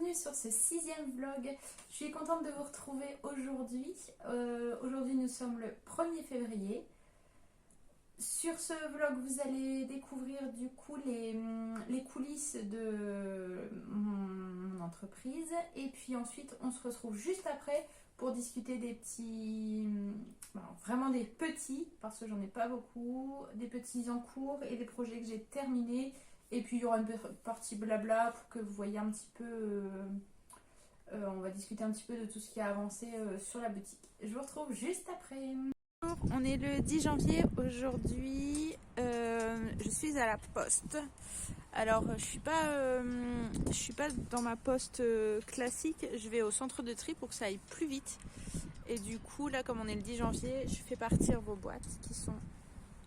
bienvenue sur ce 6e vlog. Je suis contente de vous retrouver aujourd'hui. Aujourd'hui nous sommes le 1er février. Sur ce vlog vous allez découvrir du coup les coulisses de mon entreprise. Et puis ensuite on se retrouve juste après pour discuter des petits, vraiment des petits, parce que j'en ai pas beaucoup, des petits en cours et des projets que j'ai terminés. Et puis il y aura une partie blabla pour que vous voyez un petit peu, on va discuter un petit peu de tout ce qui a avancé sur la boutique. Je vous retrouve juste après. Bonjour, on est le 10 janvier aujourd'hui, je suis à la poste. Alors je suis pas dans ma poste classique, je vais au centre de tri pour que ça aille plus vite. Et du coup là comme on est le 10 janvier, je fais partir vos boîtes qui sont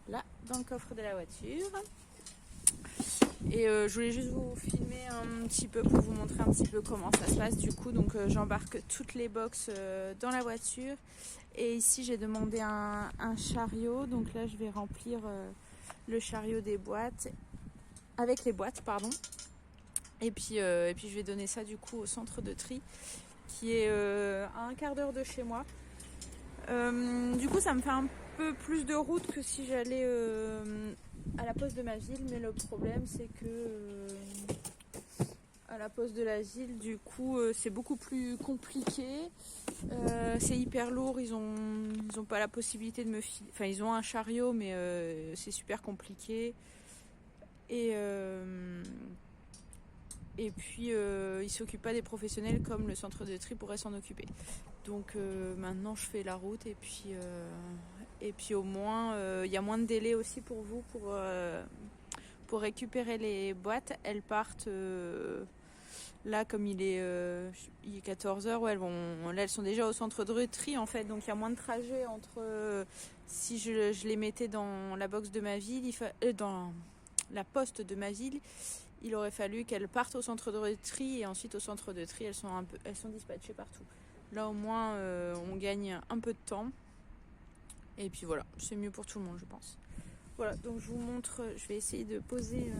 là dans le coffre de la voiture. Et je voulais juste vous filmer un petit peu pour vous montrer un petit peu comment ça se passe du coup. Donc j'embarque toutes les box dans la voiture. Et ici j'ai demandé un chariot. Donc là je vais remplir le chariot des boîtes. Avec les boîtes pardon. Et puis je vais donner ça du coup au centre de tri. Qui est à un quart d'heure de chez moi. Du coup ça me fait un peu plus de route que si j'allais à la poste de ma ville, mais le problème c'est que à la poste de la ville du coup c'est beaucoup plus compliqué, c'est hyper lourd, ils ont pas la possibilité de me filer, enfin ils ont un chariot mais c'est super compliqué et puis ils s'occupent pas des professionnels comme le centre de tri pourrait s'en occuper. Donc maintenant je fais la route et puis au moins il y a moins de délai aussi pour vous pour récupérer les boîtes. Elles partent là comme il est 14h, ouais, là elles sont déjà au centre de tri en fait, donc il y a moins de trajet entre si je les mettais dans la box de ma ville, dans la poste de ma ville, il aurait fallu qu'elles partent au centre de tri et ensuite au centre de tri elles sont dispatchées partout. Là au moins on gagne un peu de temps. Et puis voilà, c'est mieux pour tout le monde je pense. Voilà, donc je vous montre, je vais essayer de poser...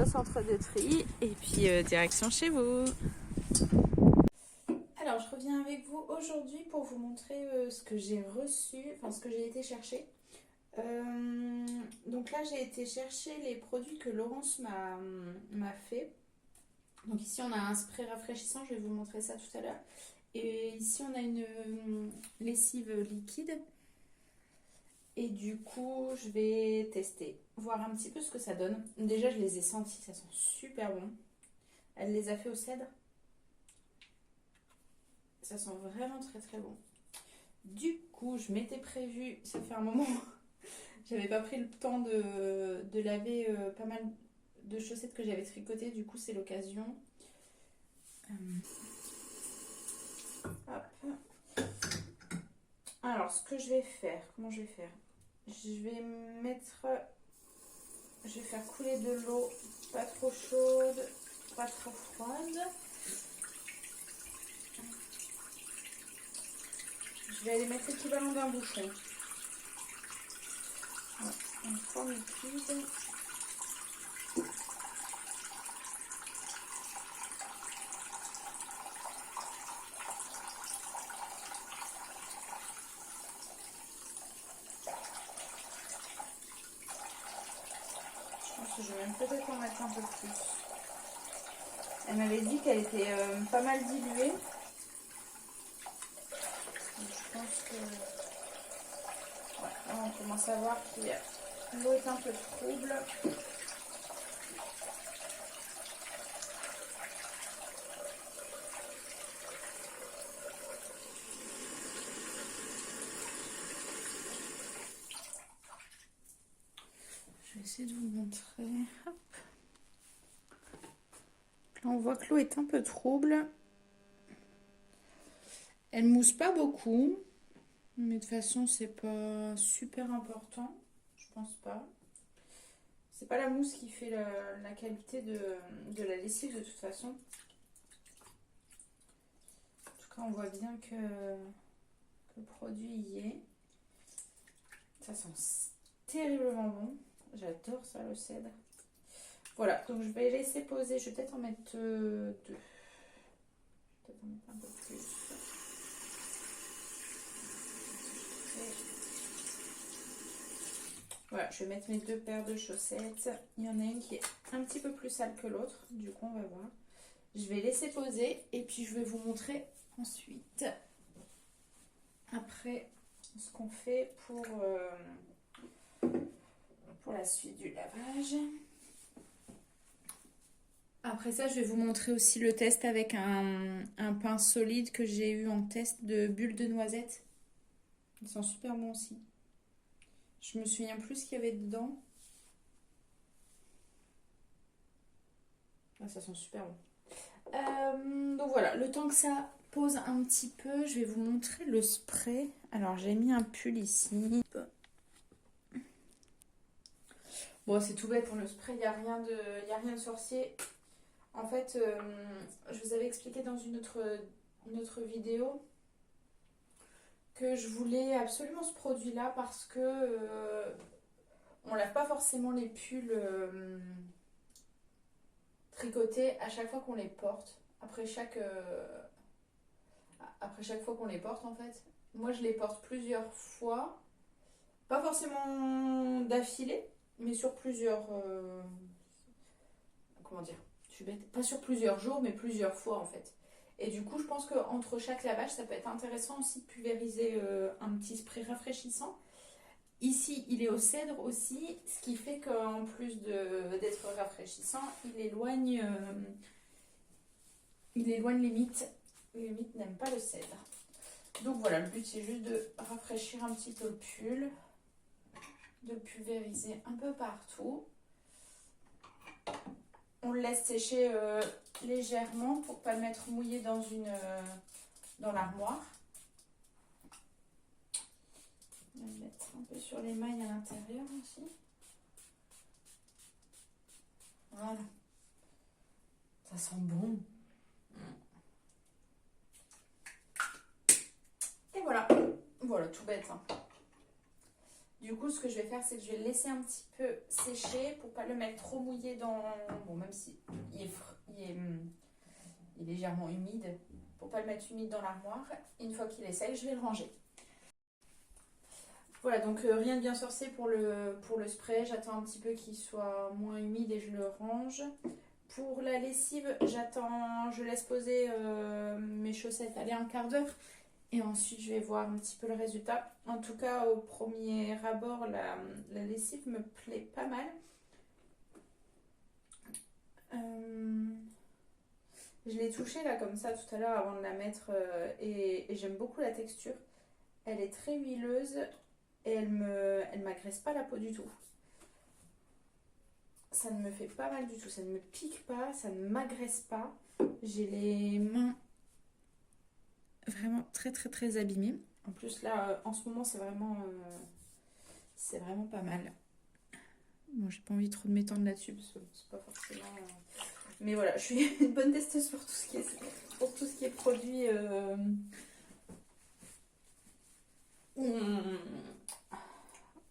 centre de tri et puis direction chez vous. Alors je reviens avec vous aujourd'hui pour vous montrer ce que j'ai reçu, enfin ce que j'ai été chercher. Donc là j'ai été chercher les produits que Laurence m'a fait. Donc ici on a un spray rafraîchissant, je vais vous montrer ça tout à l'heure. Et ici on a une lessive liquide. Et du coup, je vais tester, voir un petit peu ce que ça donne. Déjà, je les ai sentis, ça sent super bon. Elle les a fait au cèdre. Ça sent vraiment très très bon. Du coup, je m'étais prévu, ça fait un moment, j'avais pas pris le temps de laver pas mal de chaussettes que j'avais tricotées. Du coup, c'est l'occasion. Hop. Alors, ce que je vais faire, comment je vais faire ? Je vais faire couler de l'eau, pas trop chaude, pas trop froide. Je vais aller mettre l'équivalent d'un bouchon. Voilà, en forme liquide. Je vais même peut-être en mettre un peu plus. Elle m'avait dit qu'elle était pas mal diluée. Donc, je pense que... Ouais, là, on commence à voir que l'eau est un peu trouble. Je vais essayer de vous montrer. Hop. Là, on voit que l'eau est un peu trouble. Elle mousse pas beaucoup. Mais de toute façon, c'est pas super important. Je pense pas. C'est pas la mousse qui fait la qualité de la lessive de toute façon. En tout cas, on voit bien que le produit y est. Ça sent terriblement bon. J'adore ça, le cèdre. Voilà, donc je vais laisser poser. Je vais peut-être en mettre deux. Je vais peut-être en mettre un peu plus. Voilà, je vais mettre mes deux paires de chaussettes. Il y en a une qui est un petit peu plus sale que l'autre. Du coup, on va voir. Je vais laisser poser et puis je vais vous montrer ensuite, après, ce qu'on fait pour la suite du lavage. Après ça, je vais vous montrer aussi le test avec un pain solide que j'ai eu en test de bulles de noisettes. Ils sont super bons aussi. Je me souviens plus ce qu'il y avait dedans. Ah, ça sent super bon. Donc voilà, le temps que ça pose un petit peu, je vais vous montrer le spray. Alors j'ai mis un pull ici. Bon, c'est tout bête pour le spray, il n'y a rien de sorcier. En fait, je vous avais expliqué dans une autre vidéo que je voulais absolument ce produit-là parce que on lave pas forcément les pulls tricotés à chaque fois qu'on les porte. Après chaque fois qu'on les porte, en fait. Moi, je les porte plusieurs fois. Pas forcément d'affilée, mais sur plusieurs... comment dire? Je suis bête. Pas sur plusieurs jours, mais plusieurs fois, en fait. Et du coup, je pense qu'entre chaque lavage, ça peut être intéressant aussi de pulvériser un petit spray rafraîchissant. Ici, il est au cèdre aussi, ce qui fait qu'en plus d'être rafraîchissant, il éloigne les mites. Les mites n'aiment pas le cèdre. Donc voilà, le but c'est juste de rafraîchir un petit peu le pull, de pulvériser un peu partout. On le laisse sécher légèrement pour ne pas le mettre mouillé dans l'armoire. On va le mettre un peu sur les mailles à l'intérieur aussi. Voilà. Ça sent bon. Et voilà. Voilà, tout bête. Hein. Du coup, ce que je vais faire, c'est que je vais le laisser un petit peu sécher pour pas le mettre trop mouillé dans... Bon, même si il est légèrement humide, pour pas le mettre humide dans l'armoire. Une fois qu'il est sec, je vais le ranger. Voilà, donc rien de bien sorcier pour le spray. J'attends un petit peu qu'il soit moins humide et je le range. Pour la lessive, je laisse poser mes chaussettes, aller un quart d'heure. Et ensuite, je vais voir un petit peu le résultat. En tout cas, au premier abord, la lessive me plaît pas mal. Je l'ai touchée là comme ça tout à l'heure avant de la mettre et j'aime beaucoup la texture. Elle est très huileuse et elle m'agresse pas la peau du tout. Ça ne me fait pas mal du tout, ça ne me pique pas, ça ne m'agresse pas. J'ai les mains vraiment très très très abîmées. En plus là, en ce moment, c'est vraiment pas mal. Bon, j'ai pas envie trop de m'étendre là-dessus parce que c'est pas forcément... Mais voilà, je suis une bonne testeuse pour tout ce qui est produit.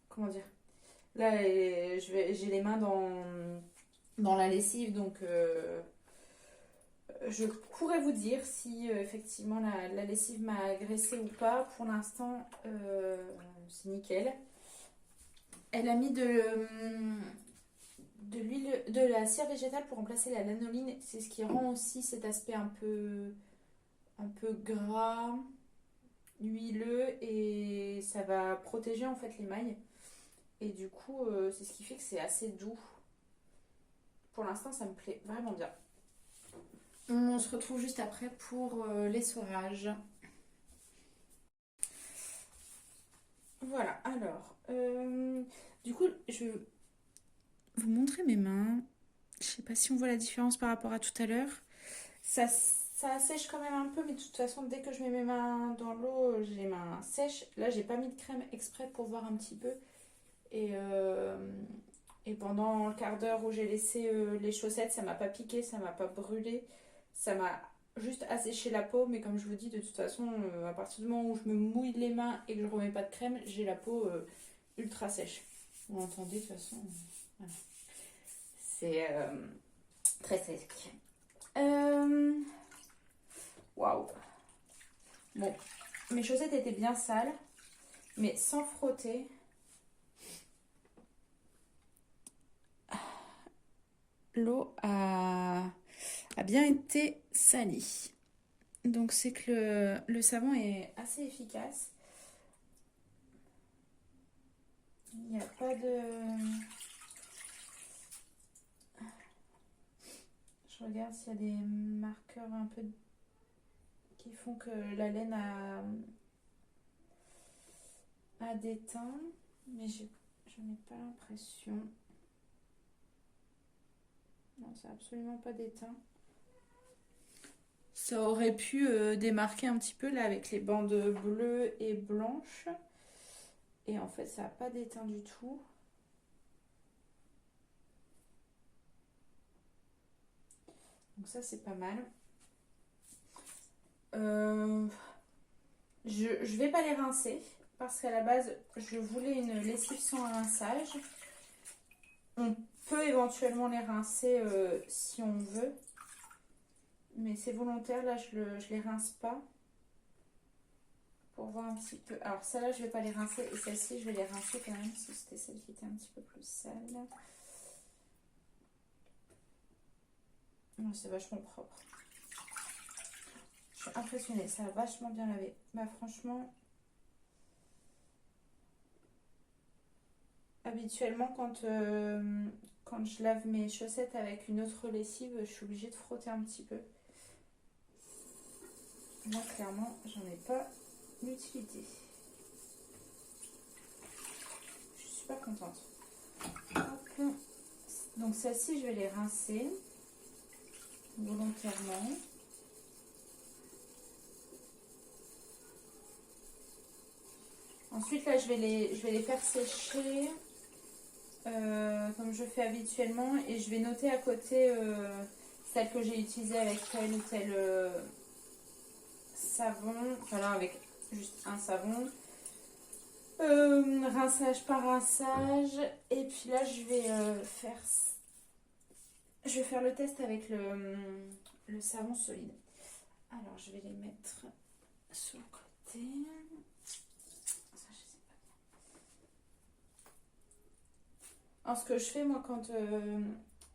Comment dire? Là, j'ai les mains dans la lessive, donc je pourrais vous dire si effectivement la lessive m'a agressée ou pas. Pour l'instant, c'est nickel. Elle a mis de l'huile, de la cire végétale pour remplacer la lanoline. C'est ce qui rend aussi cet aspect un peu gras, huileux, et ça va protéger en fait l'émail. Et du coup, c'est ce qui fait que c'est assez doux. Pour l'instant, ça me plaît vraiment bien. On se retrouve juste après pour l'essorage. Voilà, alors, du coup, je vais vous montrer mes mains. Je sais pas si on voit la différence par rapport à tout à l'heure. Ça sèche quand même un peu, mais de toute façon, dès que je mets mes mains dans l'eau, j'ai les mains sèches. Là, j'ai pas mis de crème exprès pour voir un petit peu. Et, euh, et pendant le quart d'heure où j'ai laissé les chaussettes, ça m'a pas piqué, ça m'a pas brûlé. Ça m'a juste asséché la peau, mais comme je vous dis, de toute façon, à partir du moment où je me mouille les mains et que je remets pas de crème, j'ai la peau ultra sèche. Vous l'entendez, de toute façon, voilà. C'est très sec. Waouh. Bon, mes chaussettes étaient bien sales, mais sans frotter. L'eau a bien été salie. Donc c'est que le savon est assez efficace. Il n'y a pas de... Je regarde s'il y a des marqueurs un peu qui font que la laine a déteint. Mais je n'ai pas l'impression. Non, c'est absolument pas déteint. Ça aurait pu démarquer un petit peu là avec les bandes bleues et blanches. Et en fait, ça n'a pas déteint du tout. Donc ça, c'est pas mal. Je vais pas les rincer parce qu'à la base, je voulais une lessive sans rinçage. On peut éventuellement les rincer si on veut. Mais c'est volontaire, là, je les rince pas. Pour voir un petit peu. Alors, celle-là, je vais pas les rincer. Et celle-ci, je vais les rincer quand même parce que c'était celle qui était un petit peu plus sale. Oh, c'est vachement propre. Je suis impressionnée, ça a vachement bien lavé. Bah franchement, habituellement quand je lave mes chaussettes avec une autre lessive, je suis obligée de frotter un petit peu. Moi clairement, j'en ai pas l'utilité. Je suis super contente. Hop. Donc celles-ci, je vais les rincer volontairement. Ensuite, là, je vais les faire sécher comme je fais habituellement. Et je vais noter à côté celle que j'ai utilisée avec tel ou tel savon. Enfin là, avec juste un savon. Rinçage par rinçage. Et puis là, je vais faire le test avec le savon solide. Alors, je vais les mettre sur le côté. Alors, ce que je fais, moi, quand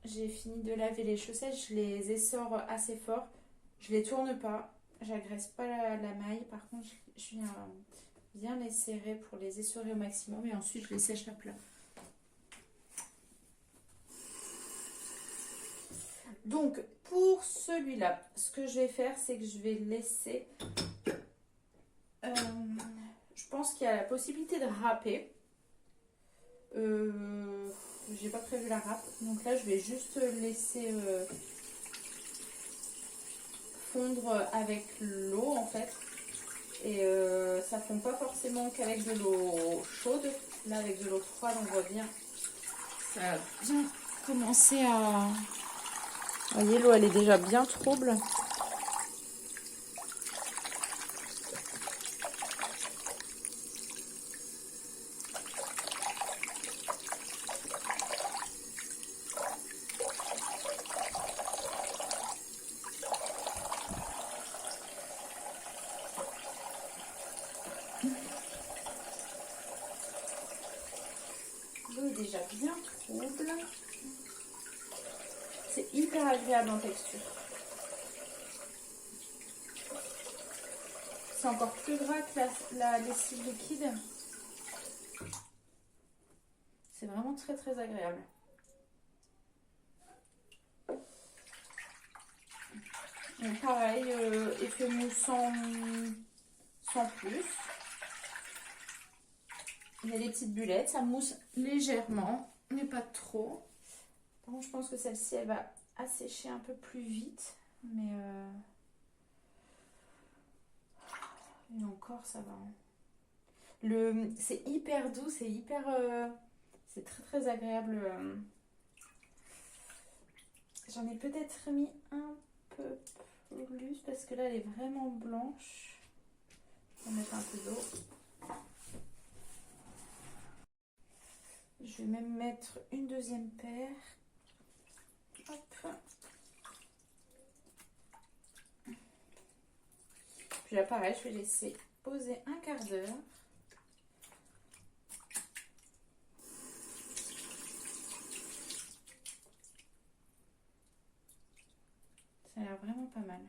j'ai fini de laver les chaussettes, je les essore assez fort. Je les tourne pas. J'agresse pas la maille. Par contre, je viens bien les serrer pour les essorer au maximum. Et ensuite, je les sèche à plat. Donc, pour celui-là, ce que je vais faire, c'est que je vais laisser... je pense qu'il y a la possibilité de râper. J'ai pas prévu la râpe, donc là je vais juste laisser fondre avec l'eau en fait, et ça fond pas forcément qu'avec de l'eau chaude. Là avec de l'eau froide on voit bien ça a bien commencé à... Vous voyez, l'eau elle est déjà bien trouble. L'eau est déjà bien trouble. C'est hyper agréable en texture. C'est encore plus gras que la lessive liquide. C'est vraiment très très agréable. Donc pareil, effet mousse sans plus. Il y a des petites bullettes, ça mousse légèrement, mais pas trop. Par contre, je pense que celle-ci, elle va assécher un peu plus vite. Mais et encore, ça va. C'est hyper doux, c'est hyper... c'est très très agréable. J'en ai peut-être mis un peu plus parce que là, elle est vraiment blanche. On va mettre un peu d'eau. Je vais même mettre une deuxième paire. Hop. Puis là, pareil, je vais laisser poser un quart d'heure. Ça a l'air vraiment pas mal.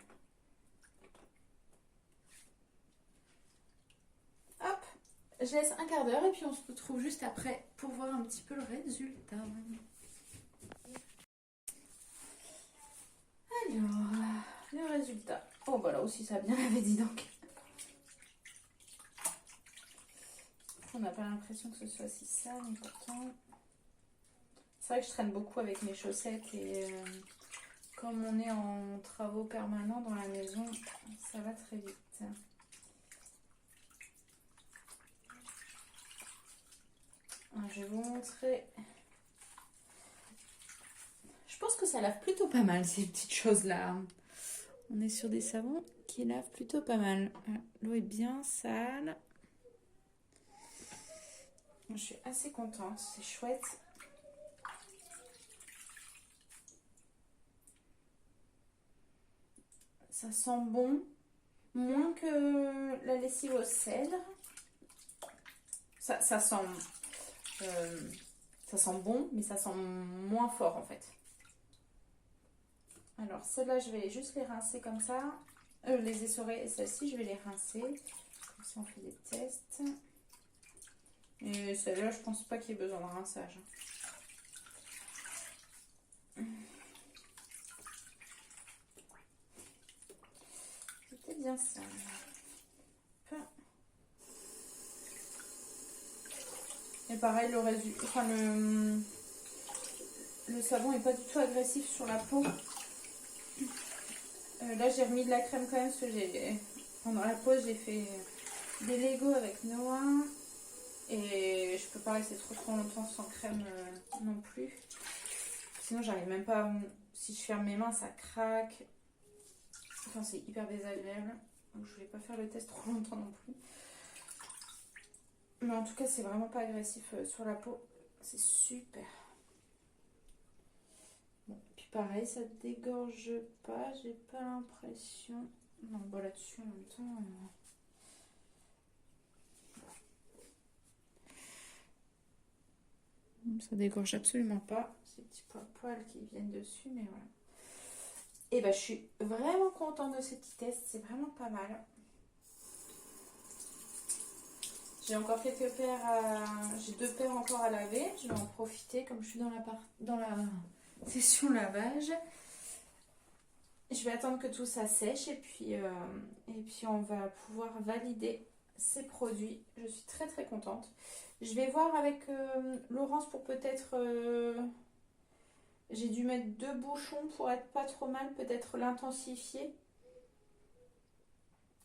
Hop, je laisse un quart d'heure et puis on se retrouve juste après pour voir un petit peu le résultat. Alors, le résultat. Oh, bah là aussi, ça a bien lavé, dis donc. On n'a pas l'impression que ce soit si sale, mais pourtant... C'est vrai que je traîne beaucoup avec mes chaussettes et comme on est en travaux permanents dans la maison, ça va très vite. Alors, je vais vous montrer. Je pense que ça lave plutôt pas mal ces petites choses-là. On est sur des savons qui lavent plutôt pas mal. L'eau est bien sale. Je suis assez contente, c'est chouette. Ça sent bon, moins que la lessive au cèdre. Ça sent bon, mais ça sent moins fort en fait. Alors celle-là, je vais juste les rincer comme ça. Les essorer, et celle-ci, je vais les rincer. Comme ça, on fait des tests. Et celle-là, je pense pas qu'il y ait besoin de rinçage. C'était bien ça. Et pareil, le savon n'est pas du tout agressif sur la peau. Là, j'ai remis de la crème quand même parce que pendant la pause, j'ai fait des Lego avec Noah. Et je peux pas rester trop longtemps sans crème non plus. Sinon, j'arrive même pas. Si je ferme mes mains, ça craque. Enfin, c'est hyper désagréable. Donc, je voulais pas faire le test trop longtemps non plus. Mais en tout cas, c'est vraiment pas agressif sur la peau. C'est super. Bon, puis pareil, ça dégorge pas. J'ai pas l'impression. Non, bon, là-dessus, en même temps. Ça dégorge absolument pas. Ces petits poils qui viennent dessus, mais voilà. Et bah, je suis vraiment contente de ce petit test. C'est vraiment pas mal. J'ai encore quelques paires j'ai 2 paires encore à laver. Je vais en profiter comme je suis dans la session lavage. Je vais attendre que tout ça sèche et puis on va pouvoir valider ces produits. Je suis très très contente. Je vais voir avec Laurence pour peut-être... j'ai dû mettre 2 bouchons pour être pas trop mal, peut-être l'intensifier.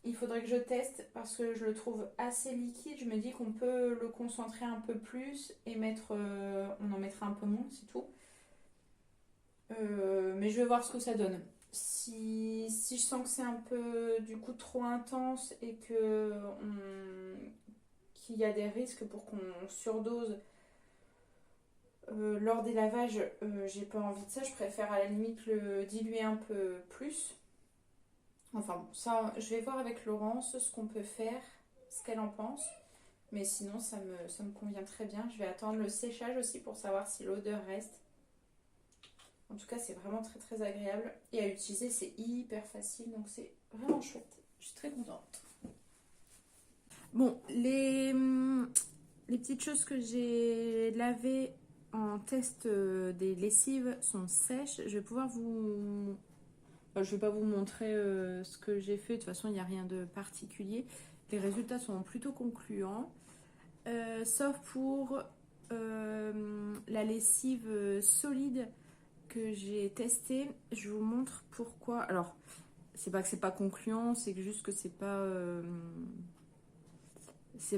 Il faudrait que je teste parce que je le trouve assez liquide. Je me dis qu'on peut le concentrer un peu plus et on en mettra un peu moins, c'est tout. Mais je vais voir ce que ça donne. Si je sens que c'est un peu du coup trop intense et qu'il y a des risques pour qu'on surdose lors des lavages, j'ai pas envie de ça. Je préfère à la limite le diluer un peu plus. Enfin bon, ça, je vais voir avec Laurence ce qu'on peut faire, ce qu'elle en pense. Mais sinon, ça me convient très bien. Je vais attendre le séchage aussi pour savoir si l'odeur reste. En tout cas, c'est vraiment très très agréable. Et à utiliser, c'est hyper facile. Donc c'est vraiment chouette. Je suis très contente. Bon, les petites choses que j'ai lavées en test des lessives sont sèches. Je vais pouvoir vous... Enfin, je vais pas vous montrer ce que j'ai fait. De toute façon, il n'y a rien de particulier. Les résultats sont plutôt concluants. Sauf pour la lessive solide que j'ai testée. Je vous montre pourquoi. Alors, c'est pas que c'est pas concluant, c'est juste que c'est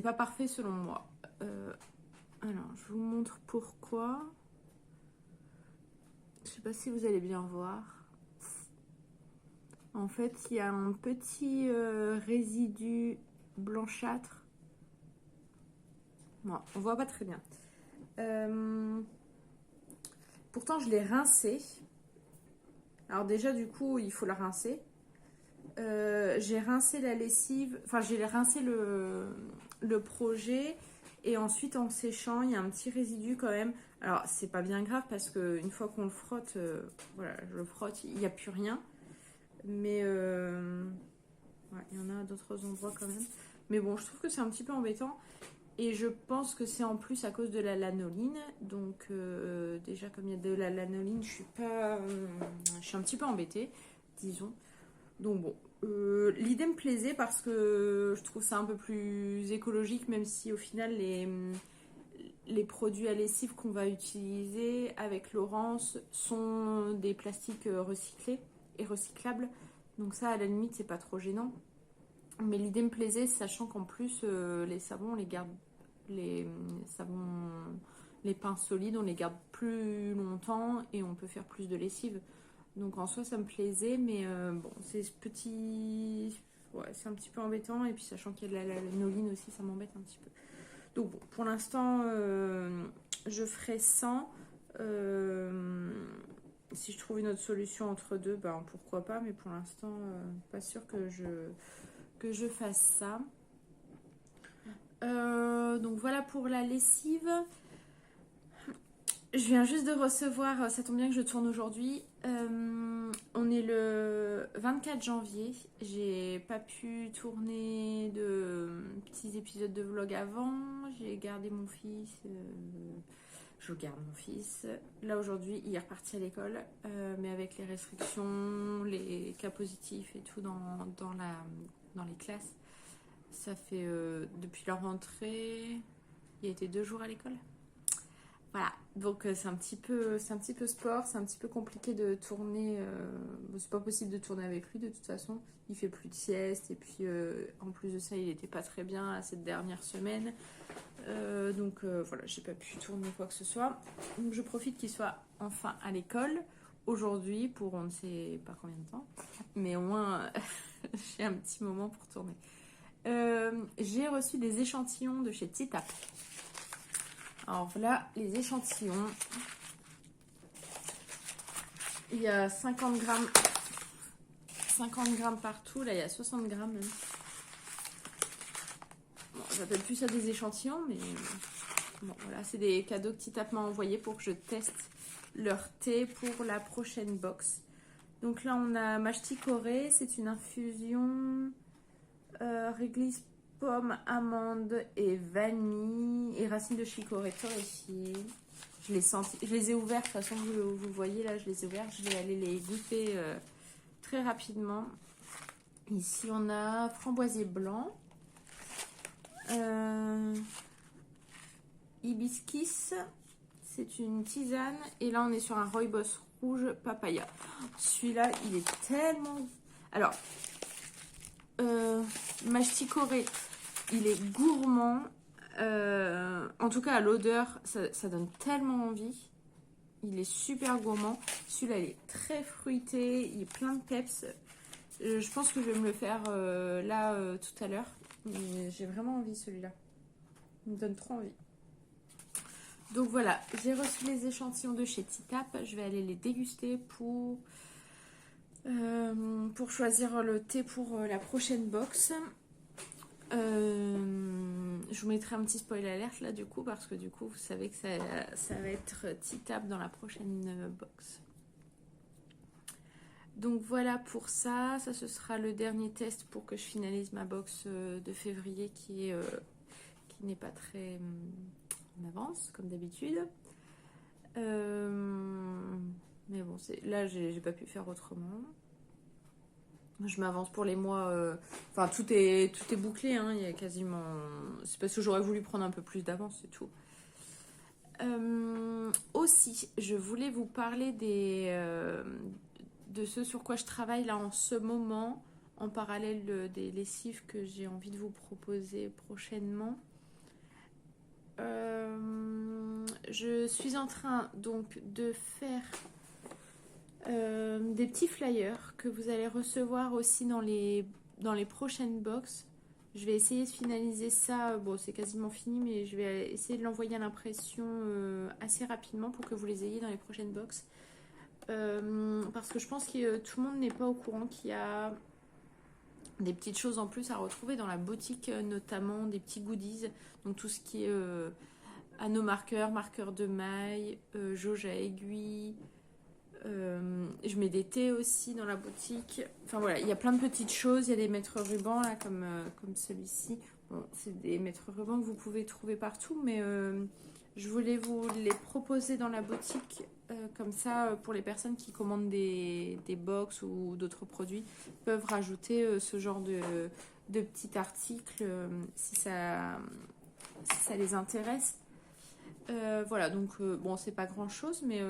pas parfait selon moi. Alors, je vous montre pourquoi. Je sais pas si vous allez bien voir. En fait, il y a un petit résidu blanchâtre. Bon, on voit pas très bien. Pourtant, je l'ai rincé. Alors déjà, du coup, il faut la rincer. J'ai rincé la lessive, enfin j'ai rincé le projet et ensuite en séchant il y a un petit résidu quand même. Alors c'est pas bien grave parce que une fois qu'on le frotte, voilà, je le frotte, il n'y a plus rien. Mais ouais, il y en a à d'autres endroits quand même. Mais bon, je trouve que c'est un petit peu embêtant et je pense que c'est en plus à cause de la lanoline. Donc déjà comme il y a de la lanoline, je suis un petit peu embêtée, disons. Donc bon, l'idée me plaisait parce que je trouve ça un peu plus écologique, même si au final les produits à lessive qu'on va utiliser avec Laurence sont des plastiques recyclés et recyclables. Donc ça, à la limite, c'est pas trop gênant. Mais l'idée me plaisait, sachant qu'en plus, les savons, on les garde, les savons, les pinces solides, on les garde plus longtemps et on peut faire plus de lessive. Donc en soi ça me plaisait, mais bon, c'est ce petit... Ouais, c'est un petit peu embêtant. Et puis sachant qu'il y a de la lanoline aussi, ça m'embête un petit peu. Donc bon, pour l'instant, je ferai sans. Si je trouve une autre solution entre deux, ben pourquoi pas. Mais pour l'instant, pas sûr que je fasse ça. Donc voilà pour la lessive. Je viens juste de recevoir, ça tombe bien que je tourne aujourd'hui. On est le 24 janvier. J'ai pas pu tourner de petits épisodes de vlog avant. J'ai gardé mon fils. Je garde mon fils. Là aujourd'hui, il est reparti à l'école, mais avec les restrictions, les cas positifs et tout dans les classes. Ça fait depuis la rentrée, il a été 2 jours à l'école. Voilà, donc c'est un petit peu sport, c'est un petit peu compliqué de tourner. C'est pas possible de tourner avec lui de toute façon. Il fait plus de sieste et puis en plus de ça, il était pas très bien là, cette dernière semaine. Donc voilà, j'ai pas pu tourner quoi que ce soit. Donc je profite qu'il soit enfin à l'école aujourd'hui pour on ne sait pas combien de temps, mais au moins j'ai un petit moment pour tourner. J'ai reçu des échantillons de chez Titap. Alors voilà les échantillons. Il y a 50 grammes partout. Là, il y a 60 grammes même. Bon, j'appelle plus ça des échantillons, mais bon, voilà, c'est des cadeaux que Titap m'a envoyés pour que je teste leur thé pour la prochaine box. Donc là, on a Masticoré. C'est une infusion réglisse, pomme, amande et vanille et racines de chicorée torréfiées. Je les ai ouverts, de toute façon vous voyez là, je les ai ouverts. Je vais aller les goûter très rapidement. Ici on a framboisier blanc, hibiscus, c'est une tisane. Et là on est sur un rooibos rouge papaya. Celui-là il est tellement... Alors, Masticoré, il est gourmand. En tout cas, à l'odeur, ça donne tellement envie. Il est super gourmand. Celui-là, il est très fruité. Il est plein de peps. Je pense que je vais me le faire là tout à l'heure. J'ai vraiment envie celui-là. Il me donne trop envie. Donc voilà, j'ai reçu les échantillons de chez Titap. Je vais aller les déguster pour choisir le thé pour la prochaine box. Je vous mettrai un petit spoil alert là du coup, parce que du coup vous savez que ça va être Titap dans la prochaine box. Donc voilà pour ça. Ça, ce sera le dernier test pour que je finalise ma box de février qui n'est pas très en avance, comme d'habitude. Mais bon, là, j'ai pas pu faire autrement. Je m'avance pour les mois. Enfin, tout est bouclé. Hein, il y a quasiment. C'est parce que j'aurais voulu prendre un peu plus d'avance, c'est tout. Aussi, je voulais vous parler de ce sur quoi je travaille là en ce moment, en parallèle des lessives que j'ai envie de vous proposer prochainement. Je suis en train donc de faire des petits flyers que vous allez recevoir aussi dans les prochaines box. Je vais essayer de finaliser ça. Bon, c'est quasiment fini, mais je vais essayer de l'envoyer à l'impression assez rapidement pour que vous les ayez dans les prochaines box. Parce que je pense que tout le monde n'est pas au courant qu'il y a des petites choses en plus à retrouver dans la boutique, notamment des petits goodies. Donc tout ce qui est anneaux marqueurs, marqueurs de maille, jauge à aiguille. Je mets des thés aussi dans la boutique. Enfin voilà, il y a plein de petites choses. Il y a des mètres rubans là, comme celui-ci. Bon, c'est des mètres rubans que vous pouvez trouver partout, mais je voulais vous les proposer dans la boutique. Comme ça, pour les personnes qui commandent des box ou d'autres produits, peuvent rajouter ce genre de petits articles si ça les intéresse. Voilà, donc bon, c'est pas grand chose, mais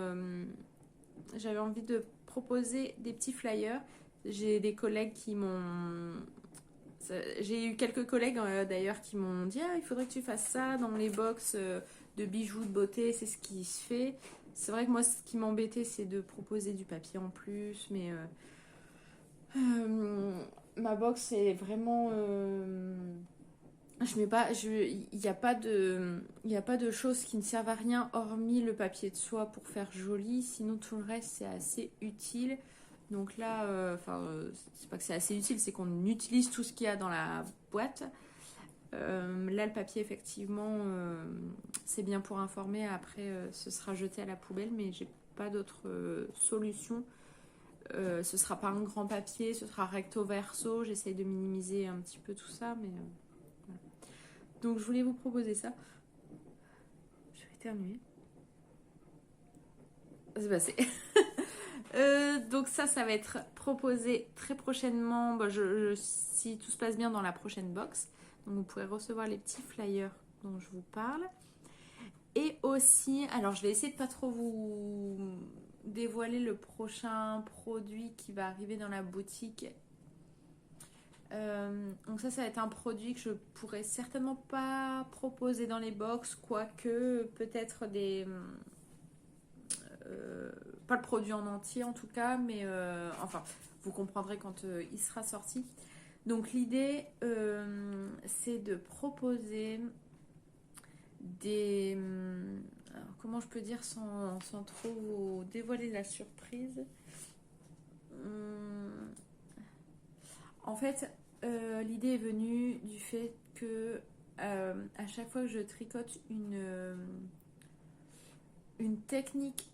j'avais envie de proposer des petits flyers. J'ai des collègues qui m'ont... J'ai eu quelques collègues d'ailleurs qui m'ont dit il faudrait que tu fasses ça dans les box de bijoux de beauté, c'est ce qui se fait. C'est vrai que moi, ce qui m'embêtait, c'est de proposer du papier en plus, mais ma box est vraiment... il n'y a pas de choses qui ne servent à rien hormis le papier de soie pour faire joli. Sinon, tout le reste, c'est assez utile. Donc là, c'est pas que c'est assez utile, c'est qu'on utilise tout ce qu'il y a dans la boîte. Là, le papier, effectivement, c'est bien pour informer. Après, ce sera jeté à la poubelle, mais j'ai pas d'autre solution. Ce sera pas un grand papier, ce sera recto verso. J'essaye de minimiser un petit peu tout ça, mais voilà. Donc, je voulais vous proposer ça. Je vais éternuer. C'est passé. Donc ça va être proposé très prochainement, si tout se passe bien dans la prochaine box. Donc vous pourrez recevoir les petits flyers dont je vous parle. Et aussi, alors je vais essayer de pas trop vous dévoiler le prochain produit qui va arriver dans la boutique. Donc ça va être un produit que je pourrais certainement pas proposer dans les box, quoique peut-être pas le produit en entier en tout cas, mais enfin, vous comprendrez quand il sera sorti. Donc l'idée, c'est de proposer des... alors, comment je peux dire sans trop vous dévoiler la surprise. En fait, l'idée est venue du fait que à chaque fois que je tricote une technique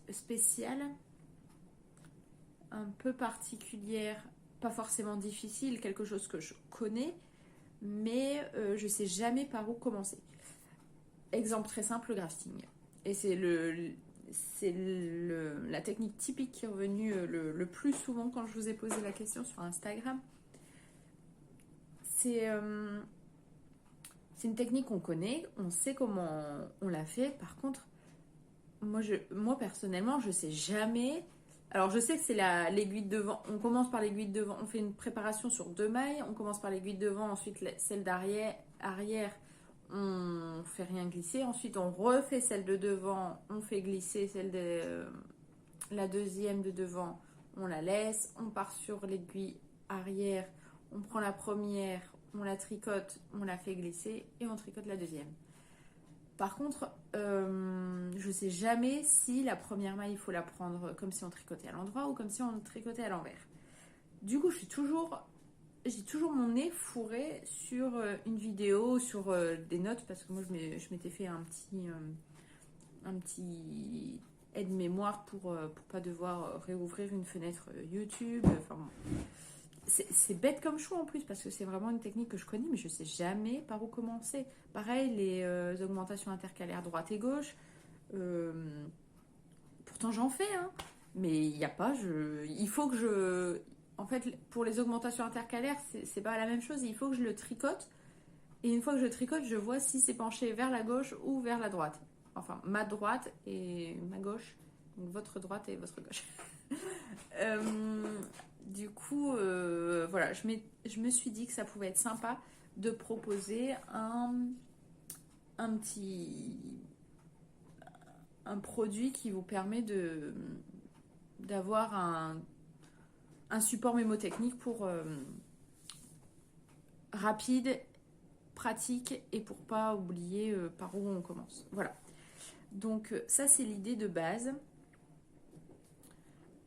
spéciale, un peu particulière, pas forcément difficile, quelque chose que je connais, mais je sais jamais par où commencer. Exemple très simple, le grafting. Et c'est la technique typique qui est revenue le plus souvent quand je vous ai posé la question sur Instagram. C'est une technique qu'on connaît, on sait comment on l'a fait. Par contre, moi personnellement, je sais jamais. Alors je sais que c'est l'aiguille de devant. On commence par l'aiguille de devant. On fait une préparation sur 2 mailles. On commence par l'aiguille de devant, ensuite celle d'arrière. On fait rien glisser. Ensuite, on refait celle de devant. On fait glisser celle de la deuxième de devant. On la laisse. On part sur l'aiguille arrière. On prend la première. On la tricote. On la fait glisser et on tricote la deuxième. Par contre, je sais jamais si la première maille, il faut la prendre comme si on tricotait à l'endroit ou comme si on tricotait à l'envers. Du coup, j'ai toujours mon nez fourré sur une vidéo, sur des notes, parce que moi, je m'étais fait un petit aide-mémoire pour pas devoir réouvrir une fenêtre YouTube. Enfin, c'est bête comme choix en plus parce que c'est vraiment une technique que je connais mais je sais jamais par où commencer. Pareil, les augmentations intercalaires droite et gauche. Pourtant j'en fais, hein, mais il n'y a pas. Il faut que je. En fait, pour les augmentations intercalaires, c'est pas la même chose. Il faut que je le tricote. Et une fois que je tricote, je vois si c'est penché vers la gauche ou vers la droite. Enfin, ma droite et ma gauche. Donc votre droite et votre gauche. Du coup, voilà, je me suis dit que ça pouvait être sympa de proposer un produit qui vous permet d'avoir un support mémotechnique pour rapide, pratique et pour pas oublier par où on commence. Voilà. Donc ça c'est l'idée de base.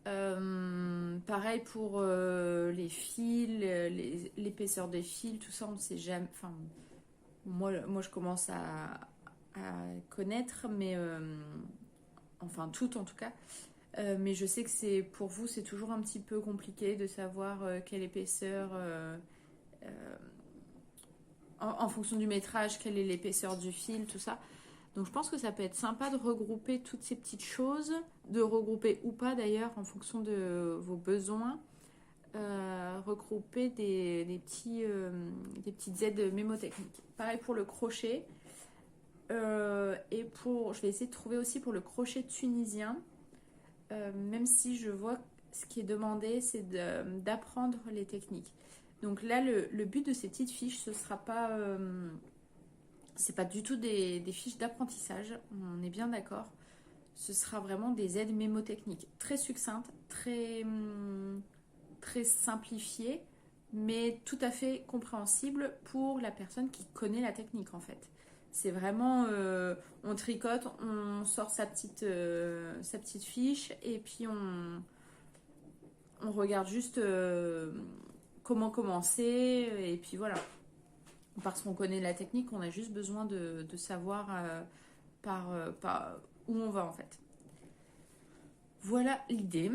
Pareil pour les fils, l'épaisseur des fils, tout ça on ne sait jamais. Enfin, moi je commence à connaître, mais enfin tout en tout cas. Mais je sais que pour vous c'est toujours un petit peu compliqué de savoir quelle épaisseur en fonction du métrage, quelle est l'épaisseur du fil, tout ça. Donc je pense que ça peut être sympa de regrouper toutes ces petites choses, de regrouper ou pas d'ailleurs en fonction de vos besoins, regrouper des petites aides mémotechniques. Pareil pour le crochet. Je vais essayer de trouver aussi pour le crochet tunisien, même si je vois ce qui est demandé, c'est d'apprendre les techniques. Donc là, le but de ces petites fiches, ce sera pas, c'est pas du tout des fiches d'apprentissage, on est bien d'accord. Ce sera vraiment des aides mémotechniques, très succinctes, très simplifiées, mais tout à fait compréhensibles pour la personne qui connaît la technique en fait. C'est vraiment, on tricote, on sort sa petite fiche et puis on regarde juste comment commencer et puis voilà. Parce qu'on connaît la technique, on a juste besoin de savoir par où on va en fait. Voilà l'idée.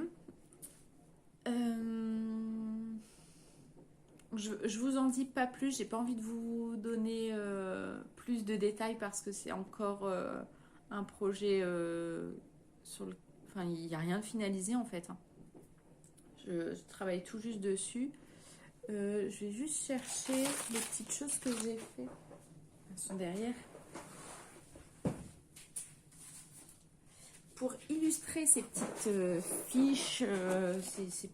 Je vous en dis pas plus, j'ai pas envie de vous donner plus de détails parce que c'est encore un projet enfin il n'y a rien de finalisé en fait. Hein. Je travaille tout juste dessus. Je vais juste chercher les petites choses que j'ai fait. Elles sont derrière. Pour illustrer ces petites fiches, ces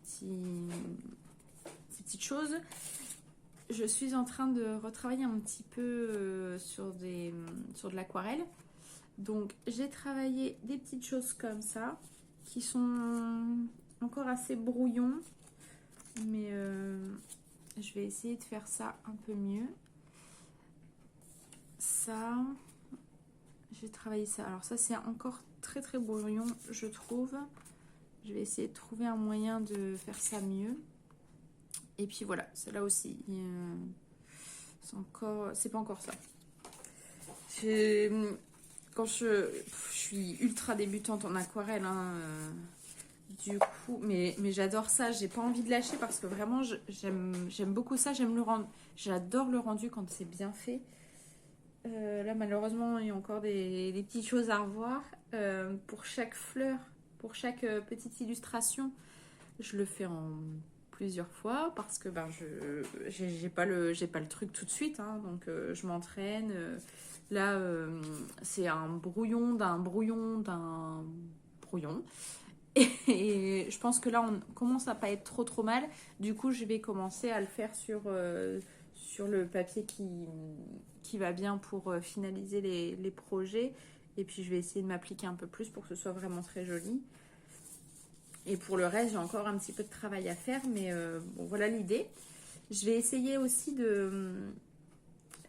petites choses, je suis en train de retravailler un petit peu sur de l'aquarelle. Donc j'ai travaillé des petites choses comme ça, qui sont encore assez brouillons, mais je vais essayer de faire ça un peu mieux. Ça, j'ai travaillé ça. Alors ça c'est encore très très brouillon je trouve. Je vais essayer de trouver un moyen de faire ça mieux. Et puis voilà, celle-là aussi. C'est pas encore ça. Quand je suis ultra débutante en aquarelle, hein, du coup, mais j'adore ça. J'ai pas envie de lâcher parce que vraiment j'aime beaucoup ça. J'adore le rendu quand c'est bien fait. Là malheureusement il y a encore des petites choses à revoir. Pour chaque fleur, pour chaque petite illustration, je le fais en plusieurs fois parce que j'ai pas le truc tout de suite, hein, donc je m'entraîne. Là c'est un brouillon d'un brouillon d'un brouillon. Et je pense que là on commence à pas être trop mal. Du coup je vais commencer à le faire sur le papier qui va bien pour finaliser les projets. Et puis je vais essayer de m'appliquer un peu plus pour que ce soit vraiment très joli. Et pour le reste, j'ai encore un petit peu de travail à faire, mais bon, voilà l'idée. Je vais essayer aussi